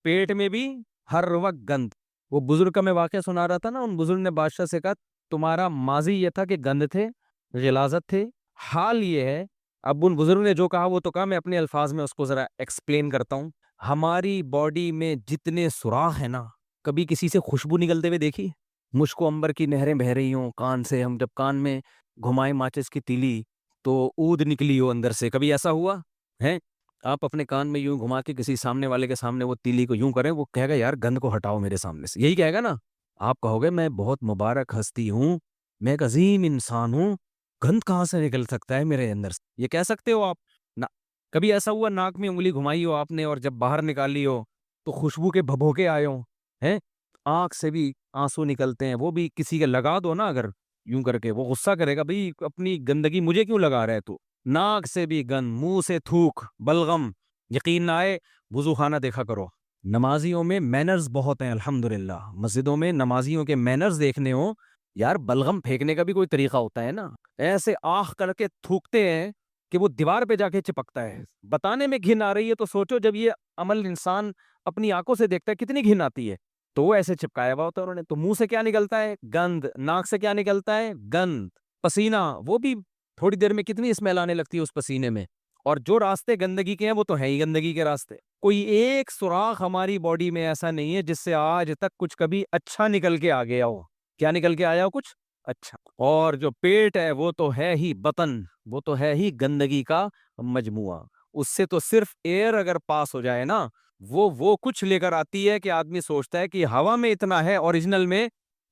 پیٹ میں بھی ہر وقت گند۔ وہ بزرگ کا میں واقعہ سنا رہا تھا نا، ان بزرگ نے بادشاہ سے کہا تمہارا ماضی یہ تھا کہ گند تھے، غلاظت تھے، حال یہ ہے۔ اب ان بزرگ نے جو کہا وہ تو کہا، میں اپنے الفاظ میں اس کو ذرا ایکسپلین کرتا ہوں۔ ہماری باڈی میں جتنے سوراخ ہیں نا، کبھی کسی سے خوشبو نکلتے ہوئے دیکھی؟ مشک و عنبر کی نہریں بہہ رہی ہوں کان سے، ہم جب کان میں گھمائے ماچس کی تیلی تو اود نکلی ہو اندر سے، کبھی ایسا ہوا ہے؟ آپ اپنے کان میں یوں گھما کے کسی سامنے والے کے سامنے وہ تیلی کو یوں کریں، وہ کہے گا یار گند کو ہٹاؤ میرے سامنے سے، یہی کہے گا نا۔ آپ کہو گے میں بہت مبارک ہستی ہوں، میں ایک عظیم انسان ہوں، گند کہاں سے نکل سکتا ہے میرے اندر سے، یہ کہہ سکتے ہو آپ نا؟ کبھی ایسا ہوا ناک میں انگلی گھمائی ہو آپ نے اور جب باہر نکالی ہو تو خوشبو کے بھبوکے آئے ہوں ہیں؟ آنکھ سے بھی آنسو نکلتے ہیں، وہ بھی کسی کے لگا دو نا اگر یوں کر کے، وہ غصہ کرے گا بھئی اپنی گندگی مجھے کیوں لگا رہا ہے تو؟ ناک سے بھی گند، منہ سے تھوک، بلغم، یقین نہ آئے وضو خانہ دیکھا کرو۔ نمازیوں میں مینرز بہت ہیں الحمدللہ، مسجدوں میں نمازیوں کے مینرز دیکھنے ہوں، یار بلغم پھینکنے کا بھی کوئی طریقہ ہوتا ہے نا، ایسے آخ کر کے تھوکتے ہیں کہ وہ دیوار پہ جا کے چپکتا ہے۔ بتانے میں گھن آ رہی ہے تو سوچو جب یہ عمل انسان اپنی آنکھوں سے دیکھتا ہے کتنی گھن آتی ہے۔ تو وہ ایسے چپکایا ہوا ہوتا ہے انہوں نے، تو منہ سے کیا نکلتا ہے؟ گند۔ ناک سے کیا نکلتا ہے؟ گند۔ پسینہ، وہ بھی تھوڑی دیر میں کتنی اسمیل آنے لگتی ہے اس پسینے میں، اور جو راستے گندگی کے ہیں وہ تو ہیں ہی گندگی کے راستے۔ کوئی ایک سوراخ ہماری باڈی میں ایسا نہیں ہے جس سے آج تک کچھ کبھی اچھا نکل کے آ گیا ہو۔ کیا نکل کے آیا ہو؟ کچھ اچھا۔ اور جو پیٹ ہے وہ تو ہے ہی بطن، وہ تو ہے ہی گندگی کا مجموعہ، اس سے تو صرف ایئر اگر پاس ہو جائے نا وہ کچھ لے کر آتی ہے کہ آدمی سوچتا ہے کہ ہوا میں اتنا ہے، اوریجنل میں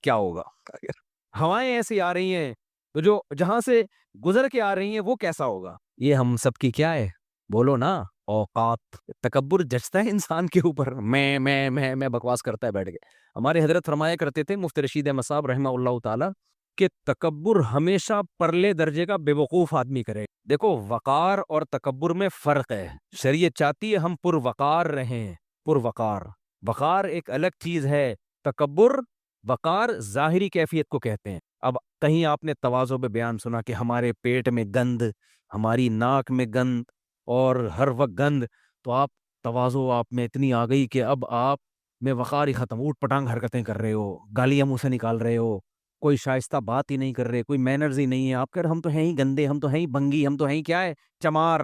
کیا ہوگا؟ ہوائیں ایسی آ رہی ہیں تو جو جہاں سے گزر کے آ رہی ہیں وہ کیسا ہوگا؟ یہ ہم سب کی کیا ہے؟ بولو نا۔ اوقات، تکبر جچتا ہے انسان کے اوپر، میں بکواس کرتا ہے بیٹھ کے۔ ہمارے حضرت فرمایا کرتے تھے مفتی رشید احمد صاحب رحمہ اللہ تعالی کہ تکبر ہمیشہ پرلے درجے کا بے وقوف آدمی کرے۔ دیکھو وقار اور تکبر میں فرق ہے، شریعت چاہتی ہے ہم پروقار رہیں، پروقار۔ وقار ایک الگ چیز ہے، تکبر، وقار ظاہری کیفیت کو کہتے ہیں۔ اب کہیں آپ نے تواضع پہ بیان سنا کہ ہمارے پیٹ میں گند، ہماری ناک میں گند اور ہر وقت گند، تو آپ تواضع آپ میں اتنی آ گئی کہ اب آپ میں وقار ہی ختم، اوٹ پٹانگ حرکتیں کر رہے ہو، گالیاں منہ سے نکال رہے ہو، کوئی شائستہ بات ہی نہیں کر رہے، کوئی مینرز ہی نہیں ہے آپ کر، ہم تو ہیں ہی گندے، ہم تو ہیں ہی بنگی، ہم تو ہیں ہی کیا ہے چمار،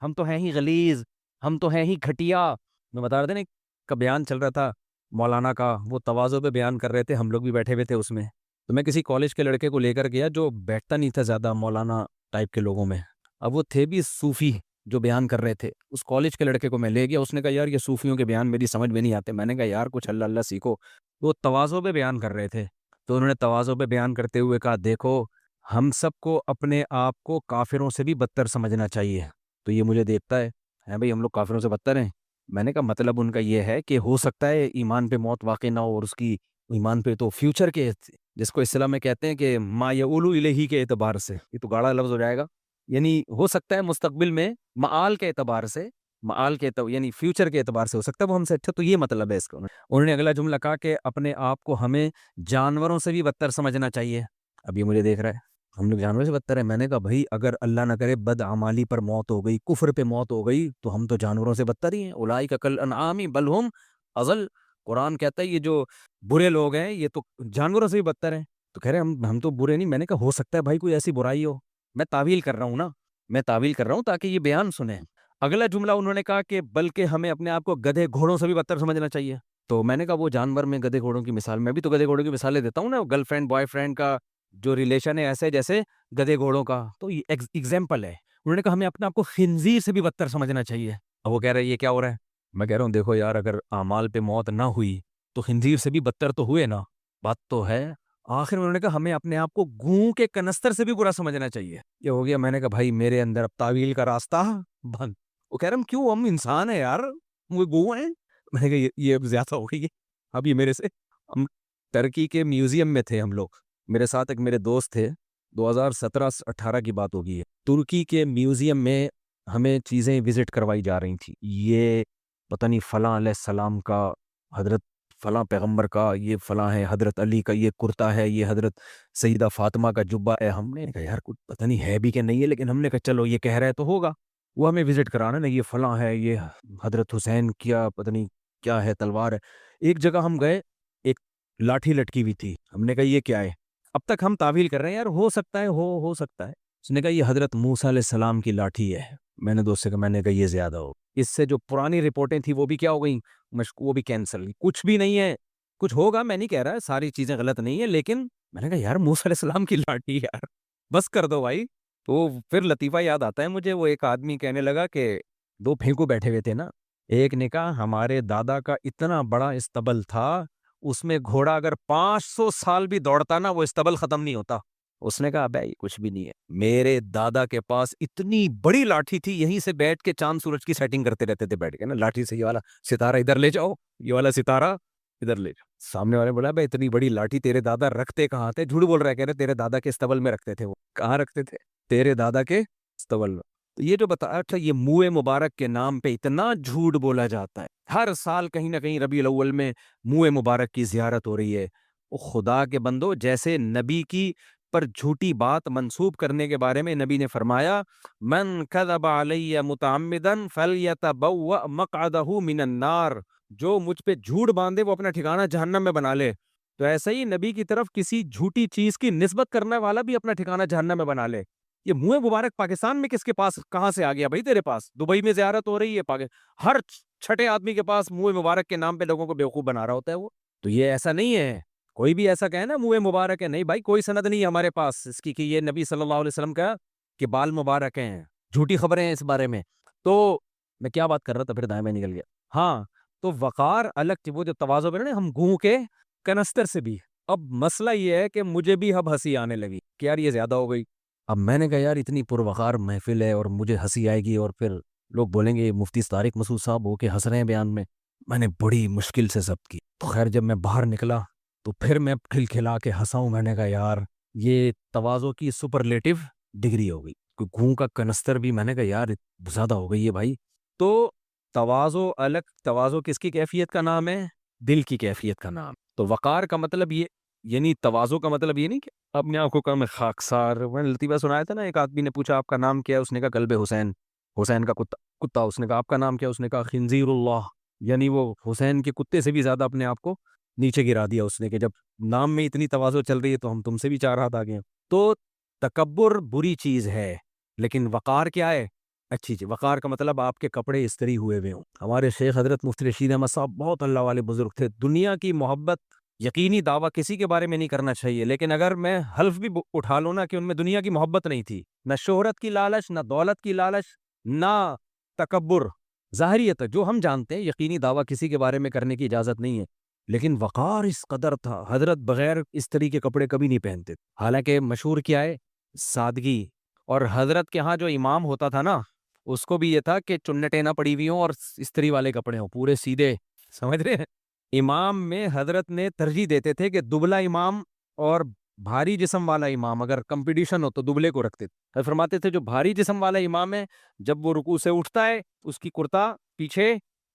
ہم تو ہیں ہی غلیظ، ہم تو ہیں ہی گھٹیا۔ میں بتا رہا تھا نا کا بیان چل رہا تھا مولانا کا، وہ تواضع پہ بیان کر رہے تھے، ہم لوگ بھی بیٹھے ہوئے تھے اس میں، تو میں کسی کالج کے لڑکے کو لے کر گیا جو بیٹھتا نہیں تھا زیادہ مولانا ٹائپ کے لوگوں میں، اب وہ تھے بھی صوفی جو بیان کر رہے تھے، اس کالج کے لڑکے کو میں لے گیا، اس نے کہا یار یہ صوفیوں کے بیان میری سمجھ میں نہیں آتے، میں نے کہا یار کچھ اللہ اللہ سیکھو، وہ تواضع پہ بیان کر رہے تھے، تو انہوں نے تواضع پہ بیان کرتے ہوئے کہا دیکھو ہم سب کو اپنے آپ کو کافروں سے بھی بدتر سمجھنا چاہیے، تو یہ مجھے دیکھتا ہے بھائی ہم لوگ کافروں سے بدتر ہیں، میں نے کہا مطلب ان کا یہ ہے کہ ہو سکتا ہے ایمان پہ موت واقع نہ ہو، اور اس کی ایمان پہ تو فیوچر کے جس کو اصطلاح میں کہتے ہیں کہ ما یعولو الیہ کے اعتبار سے، یہ تو گاڑا لفظ ہو جائے گا، یعنی ہو سکتا ہے مستقبل میں معال کے اعتبار سے، یعنی فیوچر کے اعتبار سے ہو سکتا ہے وہ ہم سے اچھا، تو یہ مطلب ہے اس کا۔ انہوں نے اگلا جملہ کہا کہ اپنے آپ کو ہمیں جانوروں سے بھی بدتر سمجھنا چاہیے، اب یہ مجھے دیکھ رہا ہے ہم لوگ جانوروں سے بدتر ہیں، میں نے کہا بھائی اگر اللہ نہ کرے بدعمالی پر موت ہو گئی، کفر پہ موت ہو گئی، تو ہم تو جانوروں سے بدتر ہی ہیں، اولئک کالانعام بل هم اضل، قرآن کہتا ہے یہ جو برے لوگ ہیں یہ تو جانوروں سے بھی بدتر ہیں، تو کہہ رہے ہم تو برے نہیں، میں نے کہا ہو سکتا ہے بھائی کوئی ایسی برائی ہو، میں تعویل کر رہا ہوں نا، میں تعویل کر رہا ہوں تاکہ یہ بیان سنیں۔ اگلا جملہ انہوں نے کہا کہ بلکہ ہمیں اپنے آپ کو گدھے گھوڑوں سے بھی بدتر سمجھنا چاہیے، تو میں نے کہا وہ جانور میں گدھے گھوڑوں کی مثال، میں بھی تو گدھے گھوڑوں کی مثالیں دیتا ہوں نا، گرل فرینڈ بوائے فرینڈ کا جو ریلیشن ہے ایسے جیسے گدھے گھوڑوں کا، تو یہ ایگزامپل ہے۔ انہوں نے کہا ہمیں اپنے آپ کو خنزیر سے بھی بدتر سمجھنا چاہیے، اب وہ کہہ رہے ہیں یہ کیا ہو رہا ہے، میں کہہ رہا ہوں دیکھو یار اگر اعمال پہ موت نہ ہوئی تو خنزیر سے بھی بدتر تو ہوئے نا، بات تو ہے۔ آخر میں انہوں نے کہا ہمیں اپنے آپ کو گوں کے کنستر سے بھی برا سمجھنا چاہیے، یہ ہو گیا۔ میں نے کہا بھائی میرے اندر اب تعویل کا راستہ بند، وہ کہہ رہے ہم کیوں، ہم انسان ہیں یار، وہ گو ہیں، میں نے کہا یہ اب زیادہ ہو گئی ہے، اب یہ میرے سے، ہم ترکی کے میوزیم میں تھے ہم لوگ، میرے ساتھ ایک میرے دوست تھے، 2017-18 کی بات ہوگی، ترکی کے میوزیم میں ہمیں چیزیں وزٹ کروائی جا رہی تھیں، یہ پتہ نہیں فلاں علیہ السلام کا، حضرت فلاں پیغمبر کا، یہ فلاں ہے حضرت علی کا یہ کرتا ہے، یہ حضرت سیدہ فاطمہ کا جبہ ہے، ہم نے کہا یار کچھ پتہ نہیں ہے بھی کہ نہیں ہے، لیکن ہم نے کہا چلو یہ کہہ رہا ہے تو ہوگا، وہ ہمیں وزٹ کرانا نا، یہ فلاں ہے، یہ حضرت حسین کیا پتہ نہیں کیا ہے تلوار ہے۔ ایک جگہ ہم گئے، ایک لاٹھی لٹکی ہوئی تھی، ہم نے کہا یہ کیا ہے، اب تک ہم تعویل کر رہے ہیں یار ہو سکتا ہے ہو سکتا ہے، اس نے کہا یہ حضرت موسیٰ علیہ السلام کی لاٹھی ہے، میں نے دوست سے کہا، میں نے کہا یہ زیادہ ہو، اس سے جو پرانی رپورٹیں تھیں وہ بھی کیا ہو گئیں، وہ بھی کینسل، کچھ بھی نہیں ہے، کچھ ہوگا میں نہیں کہہ رہا ساری چیزیں غلط نہیں ہیں، لیکن میں نے کہا یار موسیٰ علیہ السلام کی لاٹھی یار بس کر دو بھائی۔ تو پھر لطیفہ یاد آتا ہے مجھے، وہ ایک آدمی کہنے لگا کہ دو پھینکو بیٹھے ہوئے تھے نا، ایک نے کہا ہمارے دادا کا اتنا بڑا استبل تھا، اس میں گھوڑا اگر 500 سال بھی دوڑتا نا وہ استبل ختم نہیں ہوتا، اس نے کہا بھائی کچھ بھی نہیں ہے، میرے دادا کے پاس اتنی بڑی لاٹھی تھی، یہیں سے بیٹھ کے چاند سورج کی سیٹنگ کرتے رہتے تھے بیٹھ کے نا، لاٹھی سے یہ والا ستارہ ادھر لے جاؤ، یہ والا ستارہ ادھر لے جاؤ، سامنے والے بولا بھائی اتنی بڑی لاٹھی تیرے دادا رکھتے کہاں تھے، جھوٹ بول رہا ہے، کہہ رہے تیرے دادا کے استبل میں رکھتے تھے، وہ کہاں رکھتے تھے، تیرے دادا کے استبل میں۔ تو یہ جو بتایا تھا یہ منہ مبارک کے نام پہ اتنا جھوٹ بولا جاتا ہے، ہر سال کہیں نہ کہیں ربیع الاول میں منہ مبارک کی زیارت ہو رہی ہے، وہ خدا کے بندو جیسے نبی کی پر جھوٹی بات منسوب کرنے کے بارے میں نبی نے فرمایا من کذب علی متعمدا فلیتبوأ مقعدہ من النار، جو مجھ پہ جھوٹ باندھے وہ اپنا ٹھکانہ جہنم میں بنا لے، تو ایسا ہی نبی کی طرف کسی جھوٹی چیز کی نسبت کرنے والا بھی اپنا ٹھکانہ جہنم میں بنا لے۔ یہ منہ مبارک پاکستان میں کس کے پاس کہاں سے آ گیا بھائی، تیرے پاس دبئی میں زیارت ہو رہی ہے، ہر چھٹے آدمی کے پاس منہ مبارک کے نام پہ لوگوں کو بیوقوف بنا رہا ہوتا ہے وہ، تو یہ ایسا نہیں ہے، کوئی بھی ایسا کہے نا منہ مبارک ہے، نہیں بھائی کوئی سند نہیں ہے ہمارے پاس اس کی کہ یہ نبی صلی اللہ علیہ وسلم کا کہ بال مبارک ہیں، جھوٹی خبریں ہیں اس بارے میں۔ تو میں کیا بات کر رہا تھا، پھر دائیں میں نکل گیا، ہاں تو وقار الگ، وہ جو تواضع پہ نا ہم گوں کے کنستر سے بھی، اب مسئلہ یہ ہے کہ مجھے بھی اب ہنسی آنے لگی کہ یار یہ زیادہ ہو گئی، اب میں نے کہا یار اتنی پروقار محفل ہے اور مجھے ہنسی آئے گی اور پھر لوگ بولیں گے مفتی طارق مسعود صاحب ہو کے ہنس رہے ہیں بیان میں نے بڑی مشکل سے ضبط کی، تو خیر جب میں باہر نکلا تو پھر میں کھلکھلا کے ہنساؤں، میں نے کہا یار یہ تواضع کی سپرلیٹو ڈگری ہو گئی، کوئی گھوں کا کنستر بھی، میں نے کہا یار زیادہ ہو گئی ہے بھائی۔ تو تواضع الگ، تواضع کس کی کیفیت کا نام ہے، دل کی کیفیت کا نام، تو وقار کا مطلب یہ، یعنی تواضع کا مطلب یہ نہیں کہ اپنے آپ کو کم خاکسار، میں نے لطیفہ سنایا تھا نا، ایک آدمی نے پوچھا آپ کا نام کیا ہے، اس نے کہا کلب حسین، حسین کا کتا، اس نے کہا آپ کا نام کیا، اس نے کہا خنزیر اللہ، یعنی وہ حسین کے کتے سے بھی زیادہ اپنے آپ کو نیچے گرا دیا اس نے کہ جب نام میں اتنی تواضع چل رہی ہے تو ہم تم سے بھی 4 ہاتھ آگے ہیں۔ تو تکبر بری چیز ہے، لیکن وقار کیا ہے؟ اچھی چیز۔ وقار کا مطلب آپ کے کپڑے استری ہوئے ہوں۔ ہمارے شیخ حضرت مفتی رشید احمد صاحب بہت اللہ والے بزرگ تھے۔ دنیا کی محبت، یقینی دعویٰ کسی کے بارے میں نہیں کرنا چاہیے، لیکن اگر میں حلف بھی اٹھا لوں نا کہ ان میں دنیا کی محبت نہیں تھی، نہ شہرت کی لالچ، نہ دولت کی لالچ، نہ تکبر، ظاہریت جو ہم جانتے ہیں یقینی دعویٰ کسی کے بارے میں کرنے کی اجازت نہیں ہے، لیکن وقار اس قدر تھا، حضرت بغیر استری کے کپڑے کبھی نہیں پہنتے۔ حالانکہ مشہور کیا ہے؟ سادگی۔ اور حضرت کے ہاں جو امام ہوتا تھا نا، اس کو بھی یہ تھا کہ چنٹیں نہ پڑی ہوئی ہوں اور استری والے کپڑے ہوں، پورے سیدھے، سمجھ رہے ہیں؟ امام میں حضرت نے ترجیح دیتے تھے کہ دبلا امام اور بھاری جسم والا امام اگر کمپٹیشن ہو تو دبلے کو رکھتے تھے۔ فرماتے تھے جو بھاری جسم والا امام ہے، جب وہ رکوع سے اٹھتا ہے اس کی کرتا پیچھے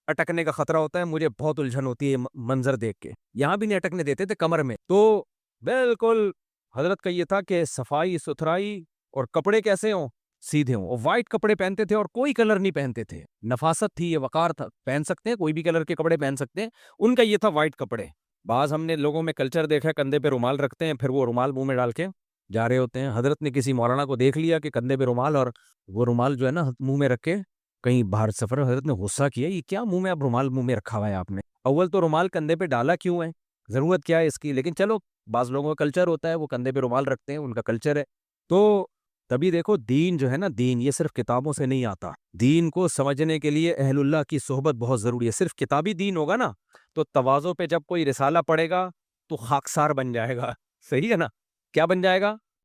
اٹکنے کا خطرہ ہوتا ہے، مجھے بہت الجھن ہوتی ہے منظر دیکھ کے۔ یہاں بھی نہیں اٹکنے دیتے تھے کمر میں۔ تو بالکل حضرت کا یہ تھا کہ صفائی ستھرائی اور کپڑے کیسے ہوں؟ سیدھے ہوں، اور وائٹ کپڑے پہنتے تھے اور کوئی کلر نہیں پہنتے تھے۔ نفاست تھی، یہ وقار تھا، پہن سکتے ہیں کوئی بھی کلر کے کپڑے پہن سکتے ہیں، ان کا یہ تھا وائٹ کپڑے۔ بعض ہم نے لوگوں میں کلچر دیکھا کندھے پہ رومال رکھتے ہیں، پھر وہ رومال منہ میں ڈال کے جا رہے ہوتے ہیں۔ حضرت نے کسی مولانا کو دیکھ لیا کہ کندھے پہ رومال، اور وہ رومال جو ہے نا منہ میں رکھ کے کہیں باہر سفر، حضرت نے غصہ کیا، یہ کیا منہ میں اب رومال منہ میں رکھا ہوا ہے آپ نے؟ اول تو رومال کندھے پہ ڈالا کیوں ہے؟ ضرورت کیا ہے اس کی؟ لیکن چلو بعض لوگوں کا کلچر ہوتا ہے، وہ کندھے پہ رومال رکھتے ہیں، ان کا کلچر ہے۔ تو تبھی دیکھو دین جو ہے نا، دین یہ صرف کتابوں سے نہیں آتا، دین کو سمجھنے کے لیے اہل اللہ کی صحبت بہت ضروری ہے۔ صرف کتابی دین ہوگا نا تو تواضع پہ جب کوئی رسالہ پڑھے گا تو خاکسار بن جائے گا، صحیح ہے نا؟ کیا بن جائے گا؟